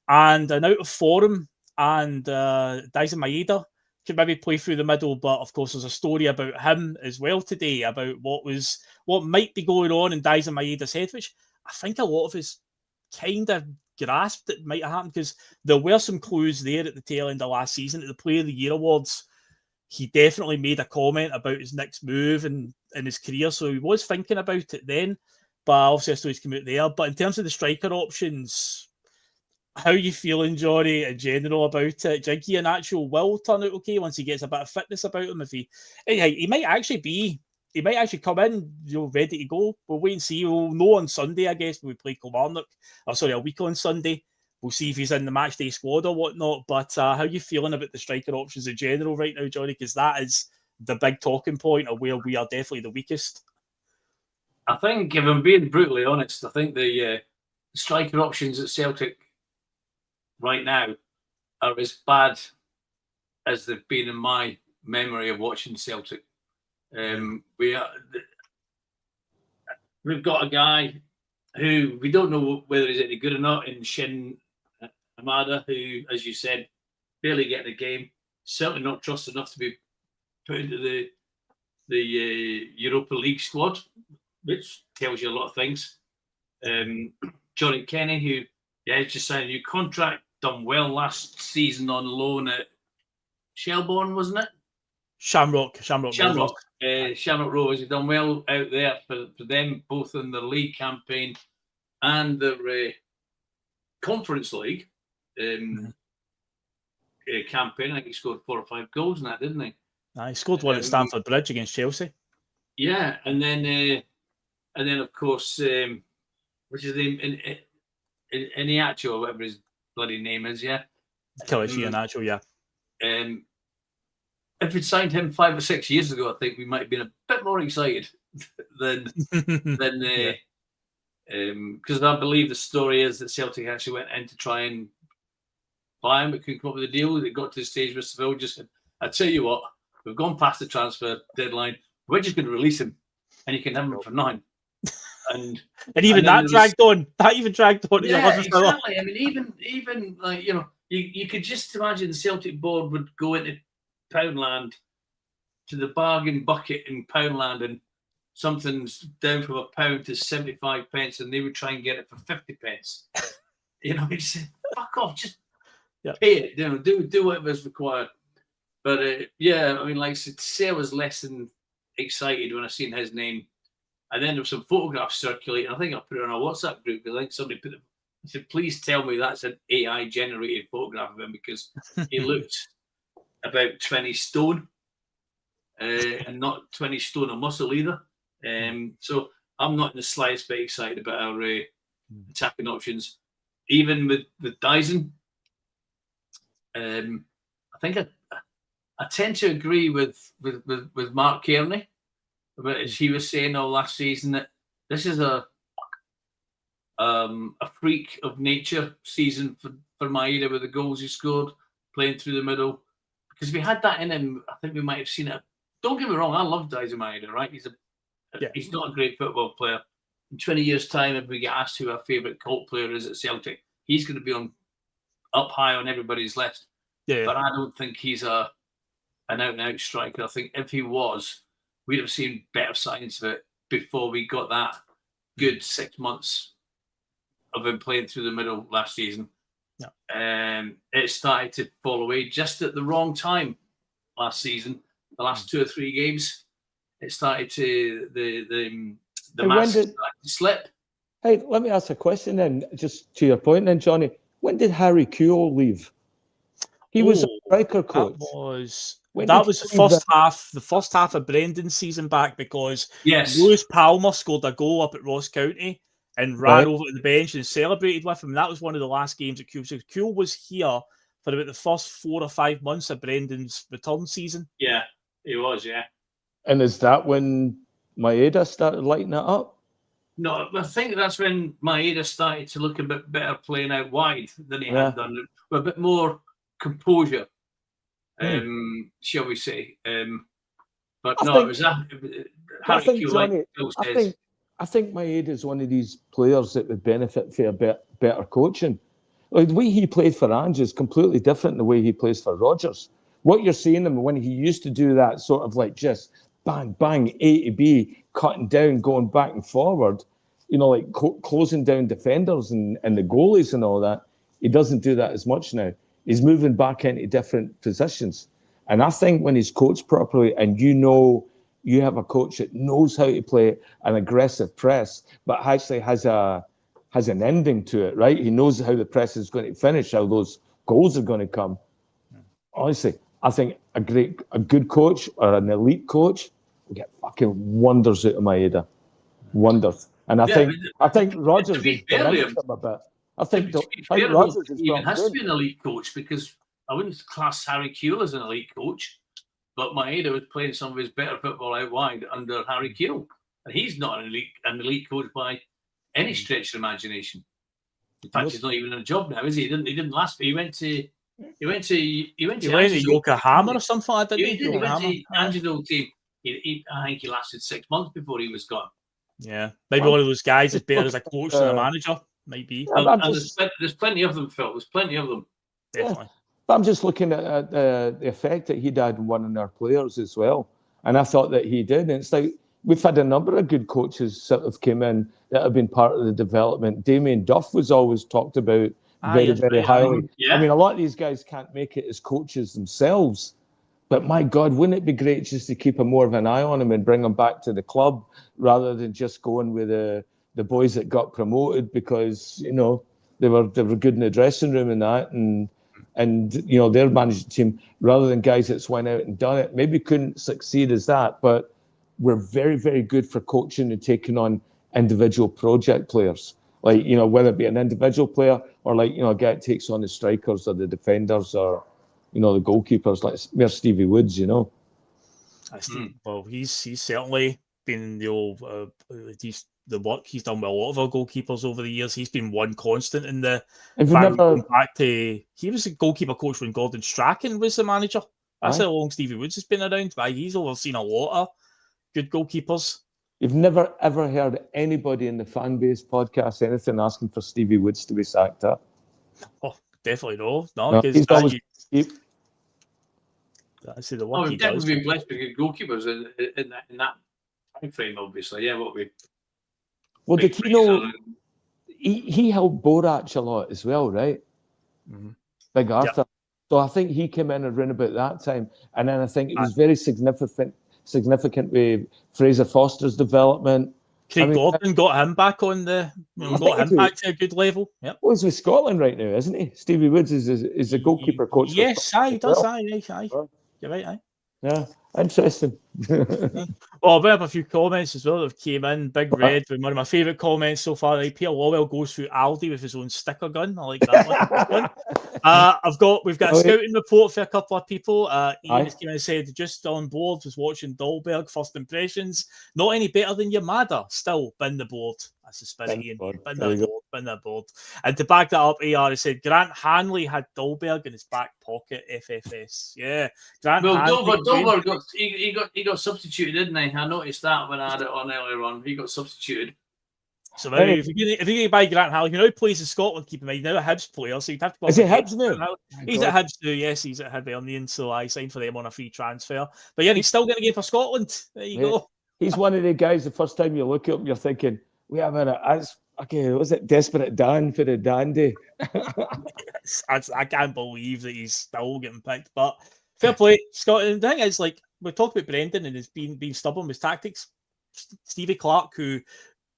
And an out of form and Dyson Maeda could maybe play through the middle, but of course there's a story about him as well today about what might be going on in Dyson Maeda's head, which I think a lot of us kind of grasped it might have happened because there were some clues there at the tail end of last season at the Player of the Year Awards. He definitely made a comment about his next move in his career, so he was thinking about it then, but obviously I still he's come out there. But in terms of the striker options, how are you feeling, Johnny, in general about it? Do you think Ian Atchell will turn out okay once he gets a bit of fitness about him? If he might actually come in, ready to go. We'll wait and see. We'll know on Sunday, I guess, when we play Kilmarnock. A week on Sunday. We'll see if he's in the matchday squad or whatnot. But how are you feeling about the striker options in general right now, Johnny? Because that is the big talking point of where we are definitely the weakest. I think, if I'm being brutally honest, I think the striker options at Celtic right now are as bad as they've been in my memory of watching Celtic. We've got a guy who we don't know whether he's any good or not in Shin Amada, who, as you said, barely getting a game. Certainly not trusted enough to be put into the Europa League squad, which tells you a lot of things. Johnny Kenny, who just signed a new contract, done well last season on loan at Shelbourne, wasn't it? Shamrock Rovers have done well out there for them, both in the league campaign and the Conference League campaign. I think he scored 4 or 5 goals in that, didn't he? He scored one at Stamford Bridge against Chelsea. Yeah, and then of course, which is the Iniacho or whatever his bloody name is, yeah. Kelechi Iheanacho, yeah. If we'd signed him 5 or 6 years ago, I think we might have been a bit more excited than because I believe the story is that Celtic actually went in to try and buy him, but couldn't come up with a deal. It got to the stage where Seville just said, "I tell you what, we've gone past the transfer deadline. We're just going to release him, and you can have him for nothing." And even that dragged on. That even dragged on. Yeah, exactly. I mean, even like you could just imagine the Celtic board would go into Poundland to the bargain bucket in Poundland, and something's down from £1 to 75 pence, and they would try and get it for 50 pence. He'd say, "Fuck off, just pay it. Do whatever's required." But I mean, like I said, I was less than excited when I seen his name. And then there was some photographs circulating. I think I put it on our WhatsApp group because I think somebody put it. I said, "Please tell me that's an AI-generated photograph of him," because he looked about 20 stone and not 20 stone of muscle either. So I'm not in the slightest bit excited about our attacking options. Even with Dyson, I think I tend to agree with Mark Kearney. But as he was saying all last season, that this is a freak of nature season for Maeda with the goals he scored, playing through the middle. Because if we had that in him, I think we might have seen it. Don't get me wrong, I love Dyson Maeda, right? He's not a great football player. In 20 years' time, if we get asked who our favourite cult player is at Celtic, he's going to be up high on everybody's list. Yeah. But I don't think he's an out-and-out striker. I think if he was, we'd have seen better signs of it before we got that good 6 months of him playing through the middle last season. Yeah. It started to fall away just at the wrong time last season. The last 2 or 3 games, it started to the mask started to slip. Hey, let me ask a question then, just to your point then, Johnny. When did Harry Kewell leave? He was a striker coach. That was the first half of Brendan's season back, because Lewis Palmer scored a goal up at Ross County and ran over to the bench and celebrated with him. That was one of the last games at Kewell. So Kewell was here for about the first 4 or 5 months of Brendan's return season. Yeah, he was, yeah. And is that when Maeda started lighting it up? No, I think that's when Maeda started to look a bit better playing out wide than he had done. With a bit more composure. Shall we say? But no, it was that. I think Maeda is one of these players that would benefit from a better coaching. Like the way he played for Ange is completely different than the way he plays for Rodgers. What you're seeing him when he used to do that sort of like just bang bang A to B, cutting down, going back and forward, like closing down defenders and the goalies and all that. He doesn't do that as much now. He's moving back into different positions. And I think when he's coached properly and you have a coach that knows how to play an aggressive press, but actually has an ending to it, right? He knows how the press is going to finish, how those goals are going to come. Honestly, I think a good coach or an elite coach will get fucking wonders out of Maeda. Wonders. And I think Rodgers is diminished him a bit. I think Rodgers has to be an elite coach, because I wouldn't class Harry Kewell as an elite coach, but Maeda was playing some of his better football out wide under Harry Kewell, and he's not an elite coach by any stretch of imagination. In fact, he's not even in a job now, is he? He didn't last. He went to Yokohama or something like that. He went to Ange's old team. I think he lasted 6 months before he was gone. Yeah, maybe one of those guys is better as a coach than a manager. Might be. There's plenty of them, Phil. There's plenty of them. Definitely. Yeah. But I'm just looking at the effect that he had on one of our players as well. And I thought that he did. And it's like we've had a number of good coaches that have come in that have been part of the development. Damien Duff was always talked about very highly. I mean, a lot of these guys can't make it as coaches themselves. But my God, wouldn't it be great just to keep more of an eye on him and bring him back to the club rather than just going with the boys that got promoted because, they were good in the dressing room and that and their management team, rather than guys that's went out and done it. Maybe couldn't succeed as that, but we're very, very good for coaching and taking on individual project players. Like, you know, whether it be an individual player or like, you know, a guy that takes on the strikers or the defenders or, you know, the goalkeepers, like where's Stevie Woods, you know? Well, he's certainly been the work he's done with a lot of our goalkeepers over the years. He's been one constant in the back to. He was a goalkeeper coach when Gordon Strachan was the manager. That's how long Stevie Woods has been around. But he's overseen a lot of good goalkeepers. You've never ever heard anybody in the fan base podcast anything asking for Stevie Woods to be sacked up? Oh, definitely no, because he's always. I see the work he does. We've been blessed with good goalkeepers in that time frame, obviously. Yeah, what we. Well, did you know he helped Borach a lot as well, right? Mm-hmm. Big Arthur. Yep. So I think he came in around about that time, and then I think it was very significant with Fraser Foster's development. Craig Gordon got him back on back to a good level. Yep. Well, he's with Scotland right now, isn't he? Stevie Woods is a goalkeeper coach. Yes, he does. Aye. You're right, aye. Yeah, interesting. Well, I'll bring up a few comments as well that have came in. Big Red, one of my favourite comments so far. Like, Peter Lawwell goes through Aldi with his own sticker gun. I like that one. We've got a scouting report for a couple of people. Ian has came in and said, just on board, was watching Dolberg, first impressions. Not any better than Yamada. Still, bin the board. That's the spirit, Ian. Bin the board. And to back that up, AR has said, Grant Hanley had Dolberg in his back pocket, FFS. Yeah. Dolberg got substituted, didn't he? I noticed that when I had it on earlier on. He got substituted. So if you're going to buy Grant Hanley, he now plays in Scotland, keep in mind, he's now a Hibs player, so you'd have to buy. Is he Hibs now? He's at Hibs now, yes, he's at Hibernian, so I signed for them on a free transfer. But yeah, he's still going to game for Scotland. There you go. He's one of the guys, the first time you look at him, you're thinking, wait a minute, was it Desperate Dan for the dandy? I can't believe that he's still getting picked, but fair play, Scotland. The thing is, like, we talk about Brendan and his being stubborn with tactics. Stevie Clarke, who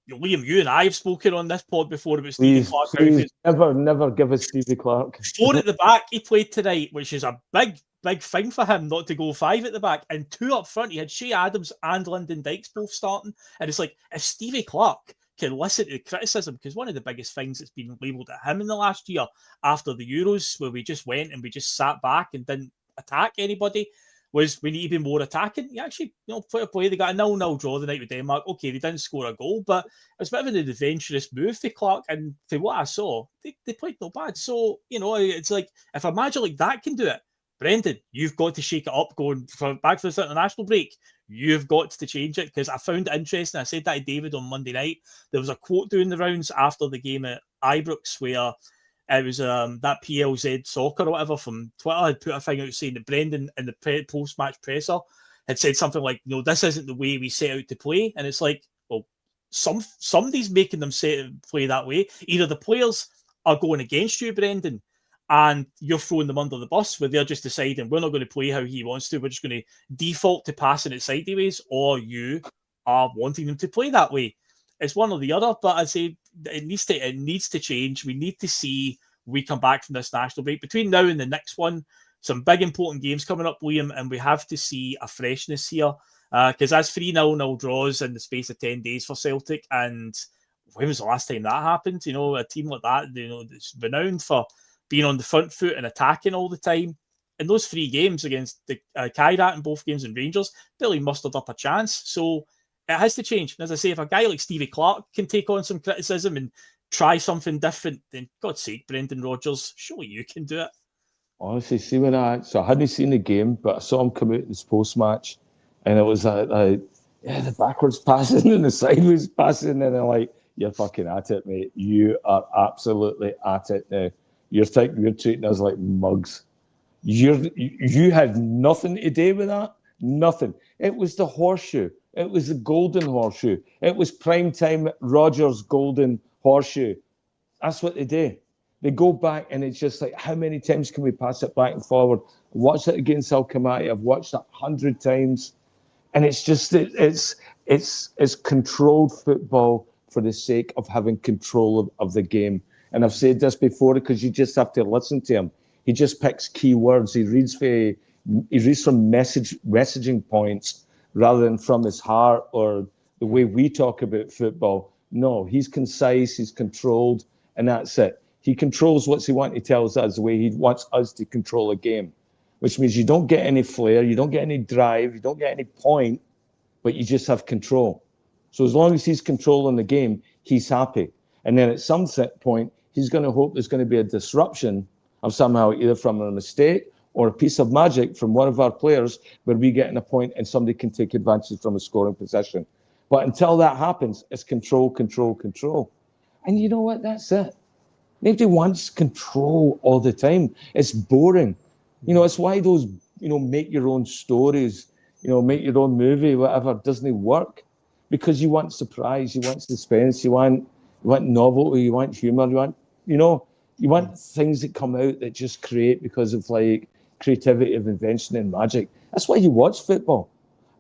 Liam, you and I have spoken on this pod before about Stevie Clarke. Please, never give us Stevie Clarke. 4 at the back he played tonight, which is a big thing for him not to go 5 at the back. And 2 up front, he had Shea Adams and Lyndon Dykes both starting. And it's like, if Stevie Clarke can listen to the criticism, because one of the biggest things that's been labelled at him in the last year after the Euros, where we just went and we just sat back and didn't attack anybody, was we need to be more attacking. He actually, put a play. They got a 0-0 draw the night with Denmark. Okay, they didn't score a goal, but it was a bit of an adventurous move for Clarke. And for what I saw, they played no bad. So, it's like, if a manager like that can do it, Brendan, you've got to shake it up going back for this international break. You've got to change it, because I found it interesting. I said that to David on Monday night. There was a quote doing the rounds after the game at Ibrox where it was that PLZ Soccer or whatever from Twitter had put a thing out saying that Brendan in the post-match presser had said something like, this isn't the way we set out to play. And it's like, well, somebody's making them play that way. Either the players are going against you, Brendan, and you're throwing them under the bus, where they're just deciding we're not going to play how he wants to. We're just going to default to passing it sideways, or you are wanting them to play that way. It's one or the other, but I say it needs to change. We need to see we come back from this national break. Between now and the next one, some big important games coming up, Liam, and we have to see a freshness here, because that's 3 0-0 draws in the space of 10 days for Celtic. And when was the last time that happened? A team like that, that's renowned for being on the front foot and attacking all the time. In those 3 games against the Kairat in both games and Rangers, barely mustered up a chance. So it has to change. And as I say, if a guy like Stevie Clarke can take on some criticism and try something different, then God's sake, Brendan Rodgers, surely you can do it. Honestly, I hadn't seen the game, but I saw him come out in his post-match, and it was the backwards passing and the sideways passing, and I'm like, you're fucking at it, mate. You are absolutely at it now. You're treating us like mugs. You had nothing to do with that. Nothing. It was the horseshoe. It was the golden horseshoe. It was primetime Rodgers golden horseshoe. That's what they do. They go back, and it's just like, how many times can we pass it back and forward? Watch it against Alkmaar. I've watched it 100 times, and it's just it's controlled football for the sake of having control of the game. And I've said this before, because you just have to listen to him. He just picks key words. He reads from messaging points rather than from his heart or the way we talk about football. No, he's concise, he's controlled, and that's it. He controls what he wants to tell us the way he wants us to control a game, which means you don't get any flair, you don't get any drive, you don't get any point, but you just have control. So as long as he's controlling the game, he's happy. And then at some point, he's going to hope there's going to be a disruption of somehow either from a mistake or a piece of magic from one of our players where we get in a point and somebody can take advantage from a scoring possession. But until that happens, it's control, control, control. And you know what? That's it. Nobody wants control all the time. It's boring. You know, it's why those, make your own stories, make your own movie, whatever, doesn't work. Because you want surprise, you want suspense, you want novelty, you want humor, you want things that come out that just create because of like creativity of invention and magic. That's why you watch football.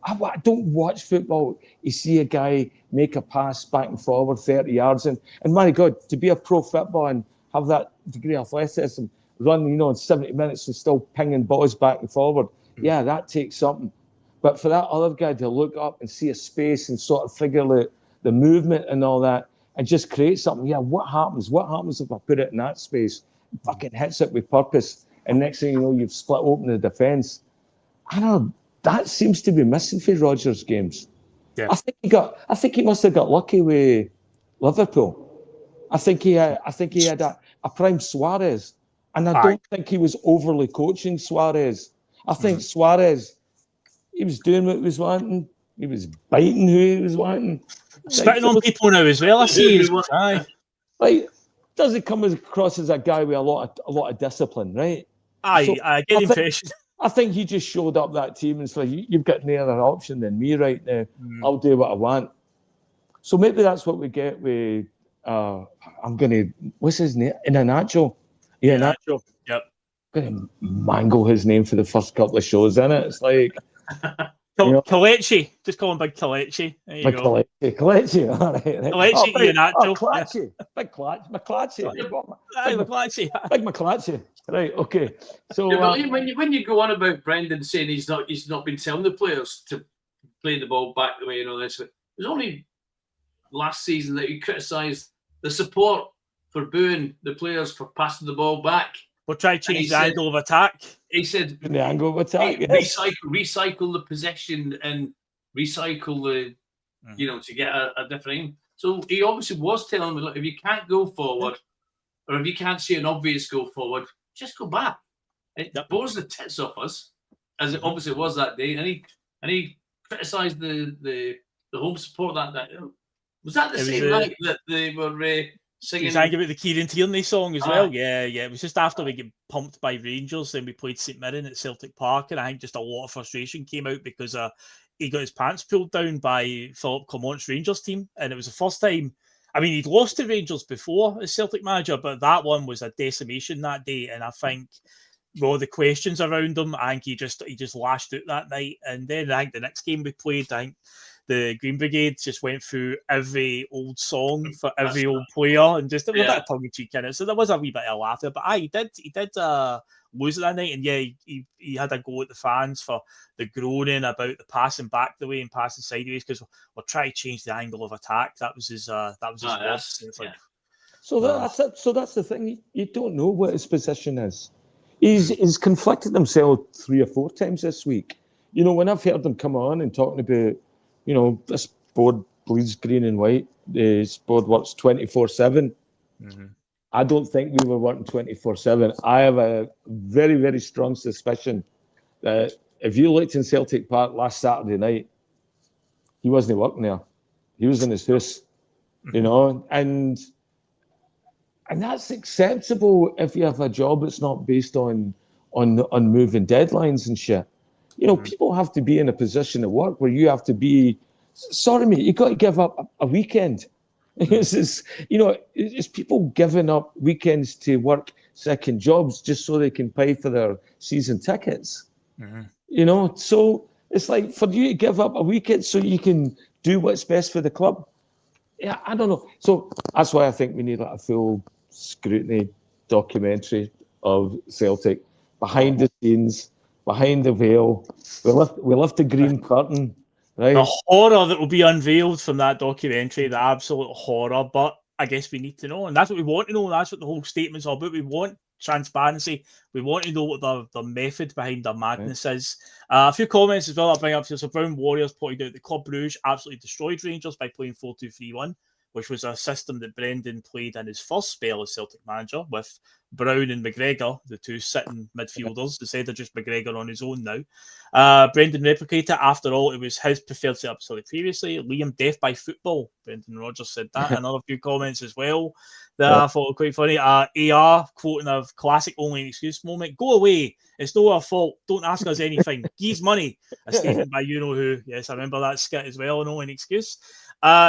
I don't watch football. You see a guy make a pass back and forward 30 yards. And my God, to be a pro football and have that degree of athleticism, run, in 70 minutes and still pinging balls back and forward, yeah, that takes something. But for that other guy to look up and see a space and sort of figure out the movement and all that and just create something, yeah, what happens? What happens if I put it in that space? Fucking hits it with purpose. And next thing you know, you've split open the defence. I don't know. That seems to be missing for Rodgers' games. Yeah. I think he must have got lucky with Liverpool. I think he had a prime Suarez, and I don't think he was overly coaching Suarez. I think Suarez, he was doing what he was wanting. He was biting who he was wanting. Spitting on people now as well. I see. Like, does he come across as a guy with a lot of discipline, right? I get the impression. I think he just showed up that team and said, you've got no other option than me right now. I'll do what I want. So maybe that's what we get with, what's his name? Iheanacho. Yeah, Iheanacho. Yep. I'm going to mangle his name for the first couple of shows, innit? It's like... Kalechi. Just call him Big Kalechi. There you go. Kalechi, all right. Kalechi, Iheanacho. Kalechi. Big McClatchy. Big McClatchy. Right, okay. So when you go on about Brendan saying he's not been telling the players to play the ball back the way and all this, it was only last season that he criticised the support for booing the players for passing the ball back. We'll try to change the angle of attack. He said the angle of attack. Yes. Recycle the possession and recycle the to get a different aim. So he obviously was telling me, look, if you can't go forward or if you can't see an obvious go forward, just go back. It bores the tits off us, as it obviously was that day. And he criticised the home support that was that the same night that they were singing. He sang about the Kieran Tierney song as well. Yeah. It was just after we get pumped by Rangers, then we played St Mirren at Celtic Park, and I think just a lot of frustration came out because he got his pants pulled down by Philip Clement's Rangers team, and it was the first time. I mean, he'd lost to Rangers before as Celtic manager, but that one was a decimation that day. And I think all the questions around him, I think he just lashed out that night. And then I think the next game we played, I think the Green Brigade just went through every old song for every old player and just a bit of tongue in cheek in it. So there was a wee bit of laughter. But he did lose it that night, and he had a go at the fans for the groaning about the passing back the way and passing sideways because we're trying to change the angle of attack. That was his words. So that's the thing. You don't know what his position is. He's conflicted himself 3 or 4 times this week. When I've heard him come on and talking about, this board bleeds green and white. This board works 24/7. Mm-hmm. I don't think we were working 24/7. I have a very, very strong suspicion that if you looked in Celtic Park last Saturday night, he wasn't working there. He was in his house, and that's acceptable if you have a job that's not based on moving deadlines and shit. People have to be in a position of work where you have to be. Sorry, mate, you got to give up a weekend. It's people giving up weekends to work second jobs just so they can pay for their season tickets. Mm-hmm. So it's like for you to give up a weekend so you can do what's best for the club. Yeah, I don't know. So that's why I think we need a full scrutiny documentary of Celtic behind the scenes, behind the veil. We lift the green curtain. right? The horror that will be unveiled from that documentary, the absolute horror. But I guess we need to know, and that's what we want to know. That's what the whole statement's all about. We want transparency. We want to know what the method behind their madness is. A few comments as well I'll bring up here. So Brown Warriors pointed out that Club Brugge absolutely destroyed Rangers by playing 4-2-3-1, which was a system that Brendan played in his first spell as Celtic manager, with Brown and McGregor, the two sitting midfielders, instead of just McGregor on his own now. Brendan replicated it. After all, it was his preferred setup previously. Liam death by football. Brendan Rodgers said that. Another few comments as well that I thought were quite funny. AR quoting a classic only an excuse moment. Go away. It's not our fault. Don't ask us anything. Give money. A statement by you know who. Yes, I remember that skit as well. No an excuse.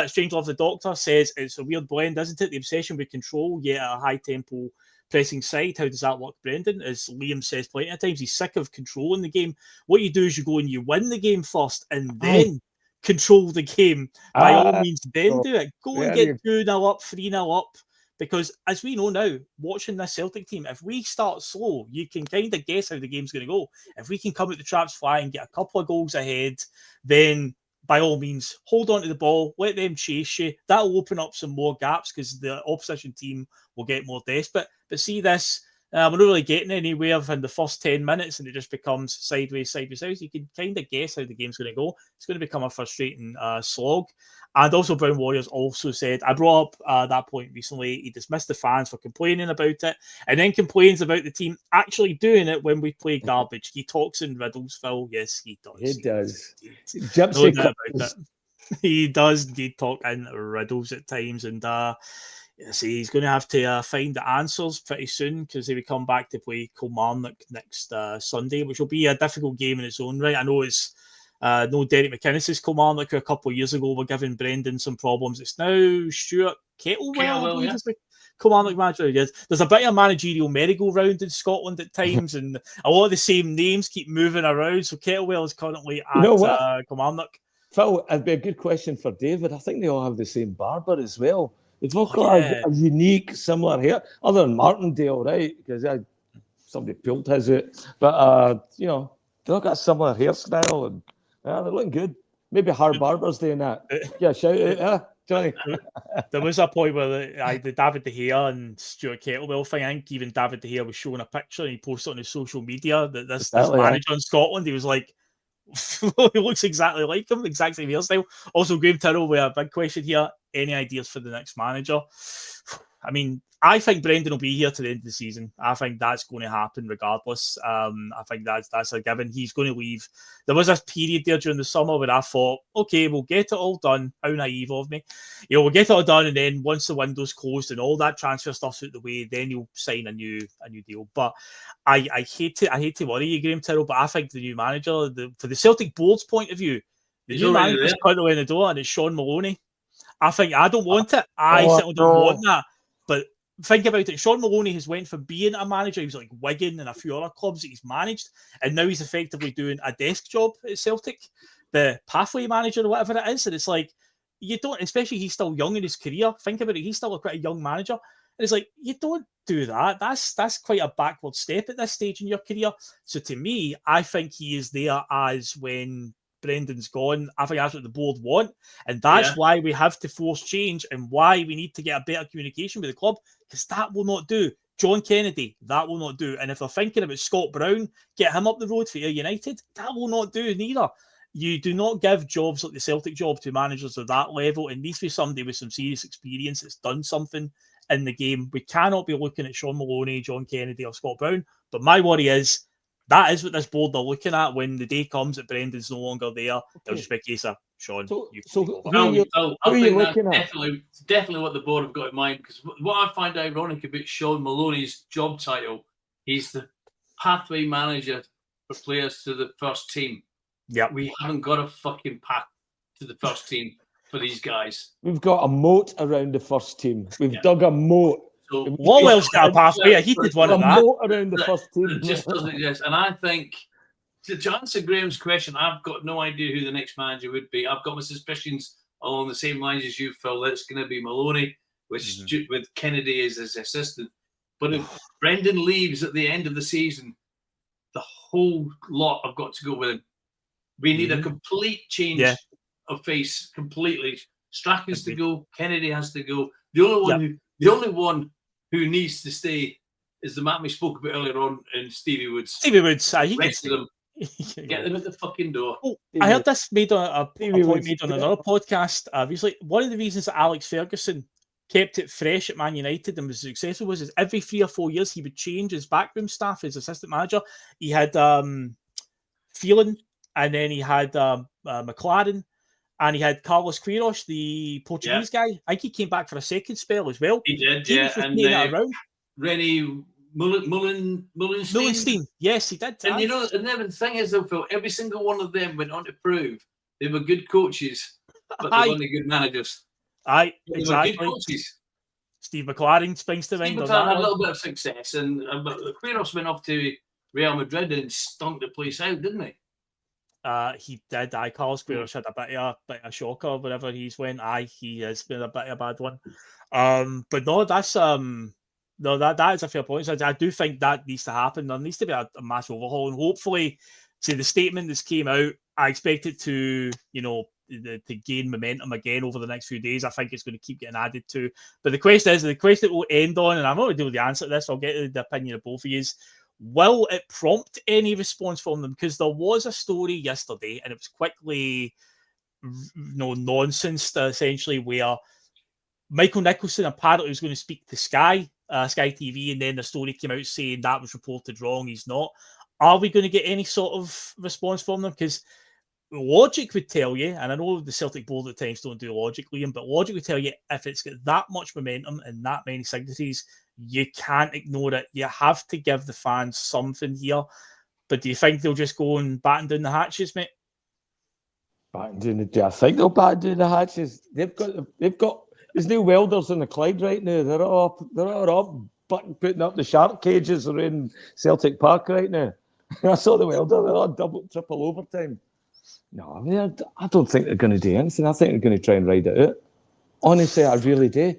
Strange Love the Doctor says it's a weird blend, isn't it? The obsession with control, yet at a high tempo pressing side. How does that work, Brendan? As Liam says plenty of times, he's sick of controlling the game. What you do is you go and you win the game first and then control the game. By all means, then do it. Go and get 2-0 up, 3-0 up. Because as we know now, watching this Celtic team, if we start slow, you can kind of guess how the game's going to go. If we can come out the traps fly and get a couple of goals ahead, then by all means, hold on to the ball, let them chase you. That'll open up some more gaps because the opposition team will get more desperate. But see this, we're not really getting anywhere in the first 10 minutes and it just becomes sideways. You can kind of guess how the game's going to go. It's going to become a frustrating slog. And also Brown Warriors also said, I brought up that point recently, he dismissed the fans for complaining about it and then complains about the team actually doing it when we play garbage. He talks in riddles, Phil. Yes, he does. He does. No doubt about it. He does indeed talk in riddles at times, and see, he's going to have to find the answers pretty soon because he will come back to play Kilmarnock next Sunday, which will be a difficult game in its own right. I know it's no Derek McInnes's Kilmarnock, who a couple of years ago were giving Brendan some problems. It's now Stuart Kettlewell, is the Kilmarnock manager. Yes. There's a bit of managerial merry-go-round in Scotland at times, and a lot of the same names keep moving around. So Kettlewell is currently at Kilmarnock. Phil, it'd be a good question for David. I think they all have the same barber as well. They've all got a unique, similar hair, other than Martindale, right? Because somebody pulled his out. But, they all got a similar hairstyle, and they're looking good. Maybe Har Barber's doing that. Yeah, shout out, Johnny. There was a point where the David De Gea and Stuart Kettlewell thing, I think even David De Gea was showing a picture and he posted on his social media that this manager in Scotland, he was like, he looks exactly like him, exact same hairstyle. Also, Graham Tyrrell with a big question here. Any ideas for the next manager? I mean, I think Brendan will be here to the end of the season. I think that's going to happen regardless. I think that's a given. He's going to leave. There was this period there during the summer where I thought, okay, we'll get it all done. How naive of me. We'll get it all done, and then once the window's closed and all that transfer stuff's out the way, then you'll sign a new deal. But I hate to worry you, Graham Tyrrell, but I think the new manager, for the Celtic board's point of view, the new manager's currently in the door, and it's Sean Maloney. I don't want it. I certainly don't want that. But think about it. Sean Maloney has went from being a manager, he was like Wigan and a few other clubs that he's managed, and now he's effectively doing a desk job at Celtic, the pathway manager or whatever it is. And it's like, you don't, especially he's still young in his career. Think about it. He's still quite a young manager. And it's like, you don't do that. That's quite a backward step at this stage in your career. So to me, I think he is there as when Brendan's gone. I think that's what the board want, and that's why we have to force change and why we need to get a better communication with the club, because that will not do. John Kennedy, that will not do. And if they're thinking about Scott Brown, get him up the road for Ayr United, that will not do neither. You do not give jobs like the Celtic job to managers of that level. It needs to be somebody with some serious experience that's done something in the game. We cannot be looking at Sean Maloney, John Kennedy or Scott Brown. But my worry is, that is what this board are looking at when the day comes that Brendan's no longer there. It'll just be a case of, Sean. I think that's definitely what the board have got in mind, because what I find ironic about Sean Maloney's job title, he's the pathway manager for players to the first team. Yeah, we haven't got a fucking path to the first team for these guys. We've got a moat around the first team. We've dug a moat. So Lawwell's got a pathway. A heated one of that. Around the first team. It just doesn't exist. And I think, to answer Graham's question, I've got no idea who the next manager would be. I've got my suspicions along the same lines as you, Phil. It's going to be Maloney, with Kennedy as his assistant. But if Brendan leaves at the end of the season, the whole lot have got to go with him. We need a complete change of face completely. Strack has to go. Kennedy has to go. The only one who needs to stay is the man we spoke about earlier on, in Stevie Woods. Stevie Woods, he can Rest stay. of them, get them at the fucking door. Oh, I heard this made on a point made on another podcast recently. One of the reasons that Alex Ferguson kept it fresh at Man United and was successful was is every 3 or 4 years he would change his backroom staff, his assistant manager. He had Phelan, and then he had McLaren, and he had Carlos Queiroz, the Portuguese guy. I think he came back for a second spell as well. He did, he was and around. Rennie Mullenstein. Yes, he did. And and then the thing is, though, Phil, every single one of them went on to prove they were good coaches, but they weren't good managers. Aye, they exactly. were good coaches. Steve McLaren springs to mind. Steve McLaren had a little bit of success, but Queiroz went off to Real Madrid and stunk the place out, didn't he? He did. Carlos Queiroz had a bit of a shocker whenever he's went. He has been a bit of a bad one. But no, that's no, that is a fair point. So I do think that needs to happen. There needs to be a massive overhaul, and hopefully, see the statement that's came out. I expect it to, to gain momentum again over the next few days. I think it's going to keep getting added to. But the question we'll end on, and I'm not going to do the answer to this. I'll get the opinion of both of you. Will it prompt any response from them? Because there was a story yesterday, and it was quickly, nonsense essentially, where Michael Nicholson apparently was going to speak to Sky TV, and then the story came out saying that was reported wrong. He's not. Are we going to get any sort of response from them? Because logic would tell you, and I know the Celtic board at times don't do logic, Liam, but logic would tell you if it's got that much momentum and that many signatories, you can't ignore it. You have to give the fans something here. But do you think they'll just go and batten down the hatches, mate? I think they'll batten down the hatches. They've got. There's no welders in the Clyde right now. They're all up putting up the shark cages around Celtic Park right now. I saw the welder. They're all double, triple overtime. No, I mean, I don't think they're going to do anything. I think they're going to try and ride it out. Honestly, I really do.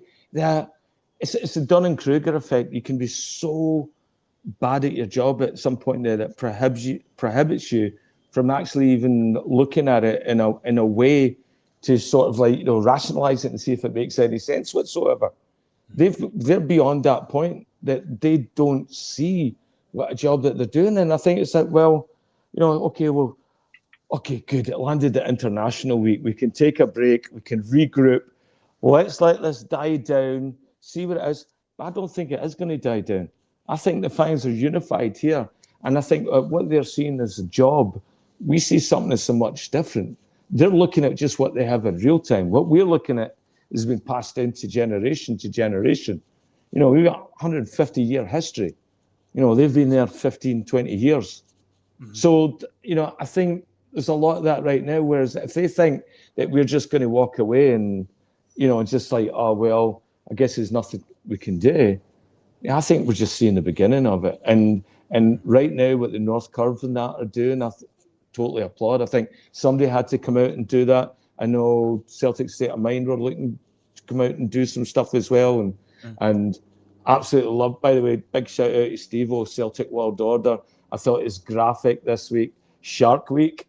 It's a Dunning-Kruger effect. You can be so bad at your job at some point that it prohibits you from actually even looking at it in a way to sort of rationalize it and see if it makes any sense whatsoever. They're beyond that point that they don't see what a job that they're doing. And I think it's like, okay, good. It landed at international week. We can take a break. We can regroup. Let's let this die down, see what it is. But I don't think it is going to die down. I think the fans are unified here. And I think what they're seeing as a job, we see something that's so much different. They're looking at just what they have in real time. What we're looking at has been passed down to generation to generation. We've got 150-year history. They've been there 15, 20 years. Mm-hmm. So, I think there's a lot of that right now, whereas if they think that we're just going to walk away and, just like, oh, well, I guess there's nothing we can do. I think we're just seeing the beginning of it. And right now, what the North Curve and that are doing, I totally applaud. I think somebody had to come out and do that. I know Celtic State of Mind were looking to come out and do some stuff as well. And absolutely love, by the way, big shout out to Steve-O, Celtic World Order. I thought his graphic this week, Shark Week,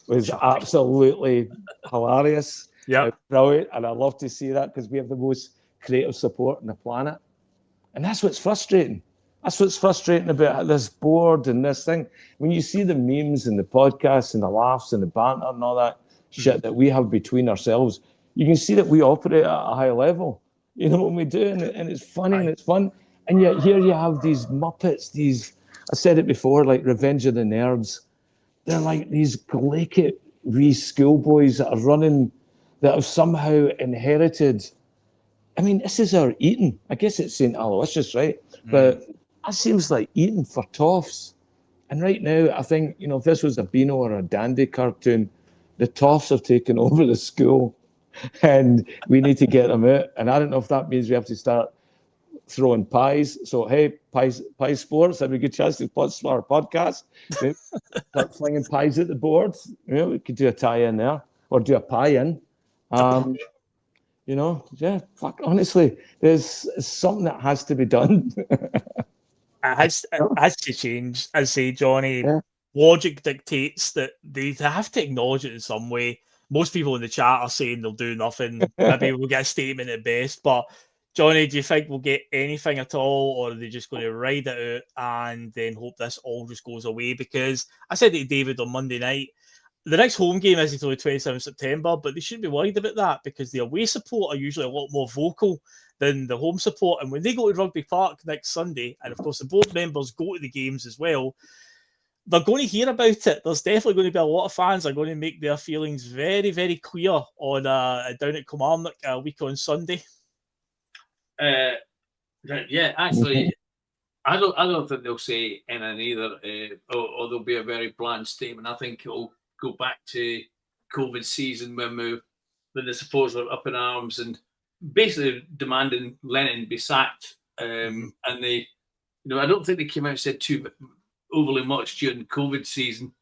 was absolutely hilarious. Yeah, brilliant. And I love to see that because we have the most creative support on the planet. And that's what's frustrating. That's what's frustrating about this board and this thing. When you see the memes and the podcasts and the laughs and the banter and all that shit that we have between ourselves, you can see that we operate at a high level. When we do, and it's funny and it's fun. And yet here you have these Muppets, I said it before, like Revenge of the Nerds. They're like these glacial wee schoolboys that have somehow inherited. I mean, this is our Eton. I guess it's St. Aloysius, right? But that seems like Eton for toffs. And right now, I think, if this was a Beano or a Dandy cartoon, the toffs have taken over the school and we need to get them out. And I don't know if that means we have to start throwing pies. So, hey, Pie Sports, have a good chance to sponsor our podcast. Start flinging pies at the board. We could do a tie-in there or do a pie-in. Honestly, there's something that has to be done. It has to change. I say, Johnny, logic dictates that they have to acknowledge it in some way. most people in the chat are saying they'll do nothing. Maybe we'll get a statement at best. But Johnny, do you think we'll get anything at all, or are they just going to ride it out and then hope this all just goes away? Because I said to David on Monday night, the next home game is until the 27th September, but they shouldn't be worried about that because the away support are usually a lot more vocal than the home support. And when they go to Rugby Park next Sunday, and of course the board members go to the games as well, they're going to hear about it. There's definitely going to be a lot of fans that are going to make their feelings very, very clear on down at Kilmarnock a week on Sunday. Yeah, actually, I don't think they'll say anything either, or there'll be a very bland statement. I think it'll go back to COVID season when the supporters were up in arms and basically demanding Lennon be sacked. And they, I don't think they came out and said too overly much during COVID season.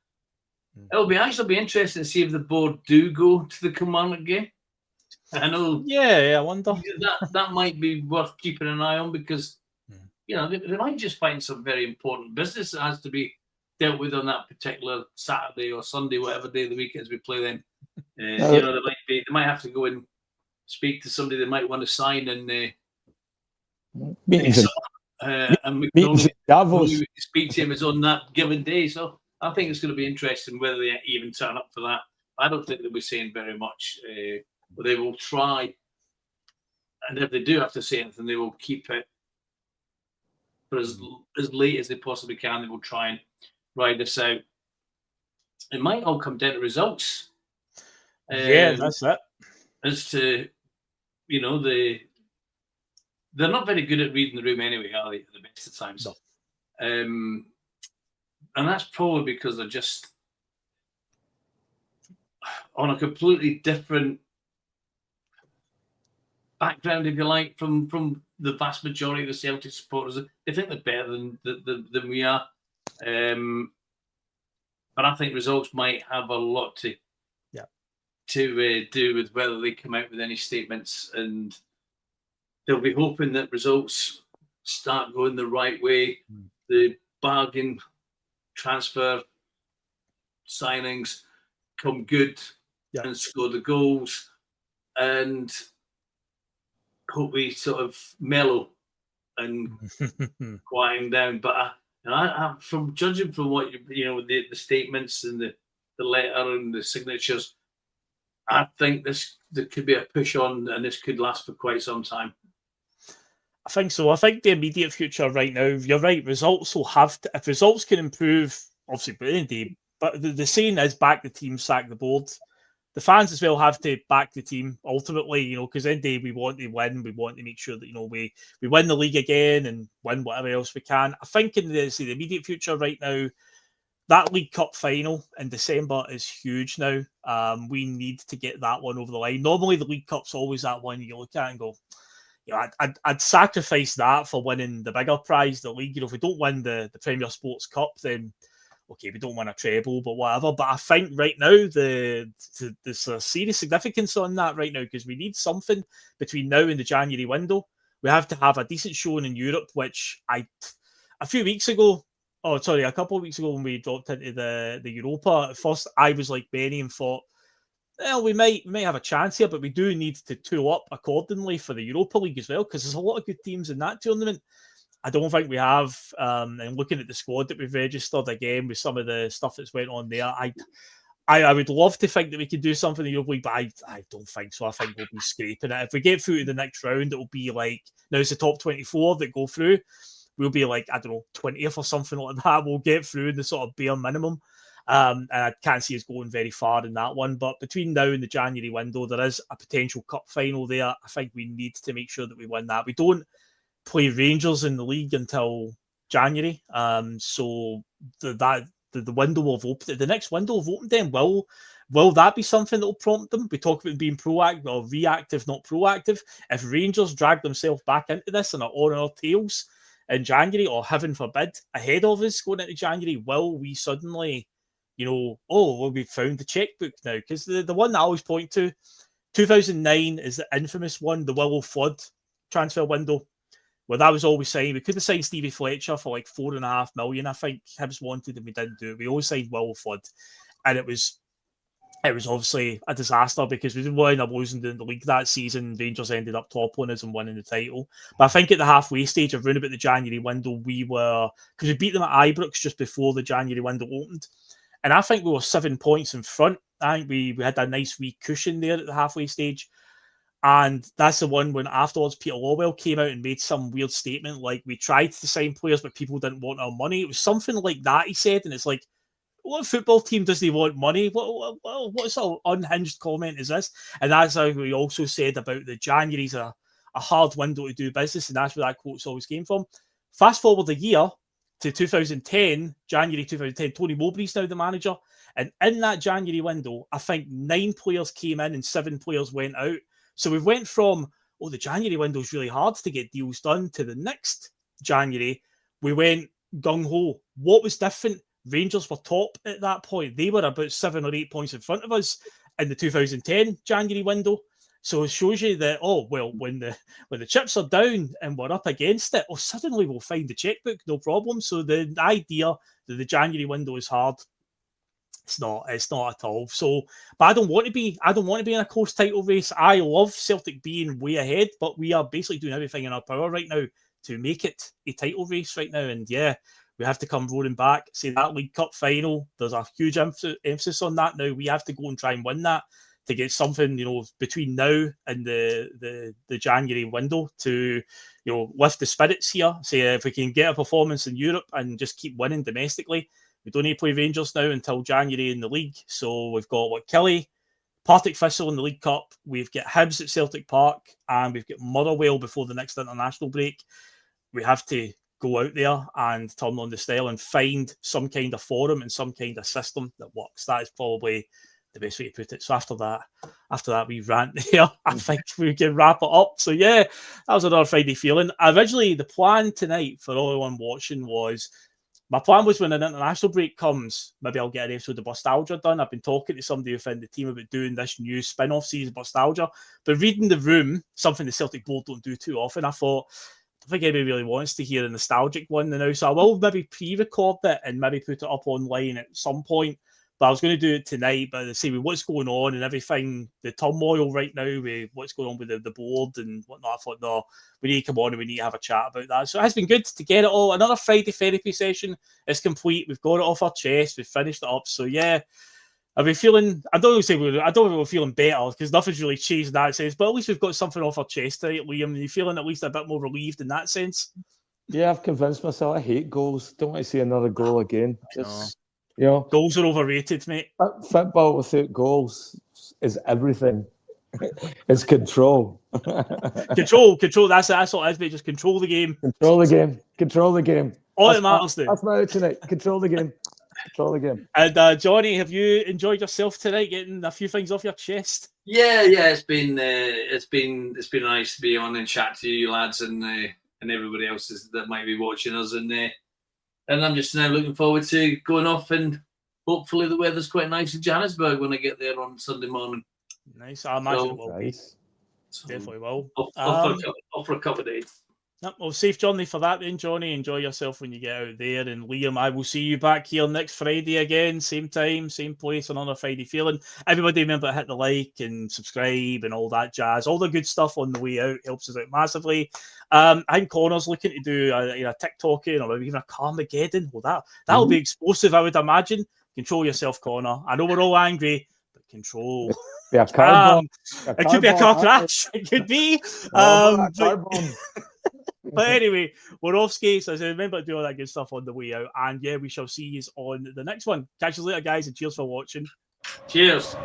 It'll actually be interesting to see if the board do go to the Kilmarnock game. I know. Yeah, I wonder. That might be worth keeping an eye on because, they might just find some very important business that has to be dealt with on that particular Saturday or Sunday, whatever day of the week as we play them. They might have to go and speak to somebody they might want to sign and meetings McDonald speak to him is on that given day. So I think it's going to be interesting whether they even turn up for that. I don't think they'll be saying very much, but they will try. And if they do have to say anything, they will keep it for as late as they possibly can. They will try and ride this out. It might all come down to results. Yeah, that's it. As to, they're not very good at reading the room anyway, are they, at the best of times? No. And that's probably because they're just on a completely different background, if you like, from the vast majority of the Celtic supporters. They think they're better than we are. But I think results might have a lot to do with whether they come out with any statements, and they'll be hoping that results start going the right way. The bargain transfer signings come good and score the goals, and hope we sort of mellow and quieten down. But I from judging from what the statements and the letter and the signatures, I think there could be a push on, and this could last for quite some time. I think so. I think the immediate future right now, you're right, results will have to, if results can improve, obviously, but the saying is back the team, sack the board. The fans as well have to back the team ultimately, because in the day we want to win. We want to make sure that, we win the league again and win whatever else we can. I think in the immediate future right now, that League Cup final in December is huge now. We need to get that one over the line. Normally the League Cup's always that one you look at and go, I'd sacrifice that for winning the bigger prize, the league. If we don't win the Premier Sports Cup, then okay, we don't win a treble, but whatever. But I think right now there's a serious significance on that right now because we need something between now and the January window. We have to have a decent showing in Europe, which a couple of weeks ago when we dropped into the Europa, at first I was like Benny and thought, well, we may have a chance here, but we do need to tool up accordingly for the Europa League as well, because there's a lot of good teams in that tournament. I don't think we have. And looking at the squad that we've registered again with some of the stuff that's went on there, I would love to think that we could do something in the Europa League, but I don't think so. I think we'll be scraping it. If we get through to the next round, it'll be like, now it's the top 24 that go through. We'll be like, 20th or something like that. We'll get through in the sort of bare minimum. And I can't see us going very far in that one. But between now and the January window, there is a potential cup final there. I think we need to make sure that we win that. We don't play Rangers in the league until January. So the window will have opened. The next window will have opened then. Will that be something that will prompt them? We talk about being proactive or reactive, not proactive. If Rangers drag themselves back into this and are on our tails in January, or heaven forbid, ahead of us going into January, will we suddenly, we found the checkbook now? Because the one that I always point to, 2009 is the infamous one, the Willow Flood transfer window, where that was always saying we could have signed Stevie Fletcher for like $4.5 million, I think Hibs wanted, and we didn't do it. We always signed Willow Flood, and it was it was obviously a disaster because we didn't wind up losing the league that season. Rangers ended up toppling us and winning the title. But I think at the halfway stage, around about the January window, we were, because we beat them at Ibrox just before the January window opened. And I think we were 7 points in front. I think we had a nice wee cushion there at the halfway stage. And that's the one when afterwards Peter Lawwell came out and made some weird statement like, we tried to sign players, but people didn't want our money. It was something like that he said. And it's like, what football team does he want money? What sort of unhinged comment is this? And that's how we also said about the January's a hard window to do business. And that's where that quote's always came from. Fast forward a year to 2010, January 2010, Tony Mowbray's now the manager. And in that January window, I think 9 players came in and 7 players went out. So we went from, the January window is really hard to get deals done, to the next January, we went gung-ho. What was different? Rangers were top at that point. They were about 7 or 8 points in front of us in the 2010 January window. So it shows you that, when the chips are down and we're up against it, suddenly we'll find the checkbook, no problem. So the idea that the January window is hard, it's not at all. So, but I don't want to be in a close title race. I love Celtic being way ahead, but we are basically doing everything in our power right now to make it a title race right now. And yeah, we have to come roaring back. See, that League Cup final, there's a huge emphasis on that now. We have to go and try and win that to get something, between now and the January window to, lift the spirits here. Say, if we can get a performance in Europe and just keep winning domestically, we don't need to play Rangers now until January in the league. So we've got Killie, Partick Thistle in the League Cup. We've got Hibs at Celtic Park, and we've got Motherwell before the next international break. We have to go out there and turn on the style and find some kind of forum and some kind of system that works. That is probably the best way to put it. So after that we rant there, I think we can wrap it up. So yeah, that was another Friday feeling. Originally, the plan tonight for everyone watching was, my plan was when an international break comes, maybe I'll get an episode of Nostalgia done. I've been talking to somebody within the team about doing this new spin-off season, Nostalgia. But reading the room, something the Celtic board don't do too often, I thought, I don't think anybody really wants to hear a nostalgic one now. So I will maybe pre-record it and maybe put it up online at some point. But I was going to do it tonight, but I say with what's going on and everything, the turmoil right now with what's going on with the board and whatnot, I thought, no, we need to come on and we need to have a chat about that. So it has been good to get it all. Another Friday therapy session is complete. We've got it off our chest. We've finished it up. So yeah, I've been feeling, I don't know if we're feeling better because nothing's really changed in that sense, but at least we've got something off our chest tonight, Liam. Are you feeling at least a bit more relieved in that sense? Yeah, I've convinced myself. I hate goals. Don't want to see another goal again. Just, goals are overrated, mate. Football without goals is everything. It's control. Control. That's all it is, mate. Just control the game. Control the game. All that matters now. That's my out tonight. Control the game. Control the game. And Johnny, have you enjoyed yourself tonight, getting a few things off your chest? Yeah. It's been nice to be on and chat to you lads and everybody else that might be watching us, and I'm just now looking forward to going off, and hopefully the weather's quite nice in Johannesburg when I get there on Sunday morning. Nice, I imagine it will be. Definitely will. Off for a couple of days. Well, safe journey for that then, Johnny. Enjoy yourself when you get out there. And Liam, I will see you back here next Friday again. Same time, same place, another Friday feeling. Everybody remember to hit the like and subscribe and all that jazz. All the good stuff on the way out helps us out massively. I think Connor's looking to do a TikToking or maybe even a Carmageddon. Well, that'll be explosive, I would imagine. Control yourself, Connor. I know we're all angry, but control. Yeah, it could be a car crash. It could be. But anyway, we're off skates. So remember to do all that good stuff on the way out. And yeah, we shall see you on the next one. Catch you later, guys, and cheers for watching. Cheers.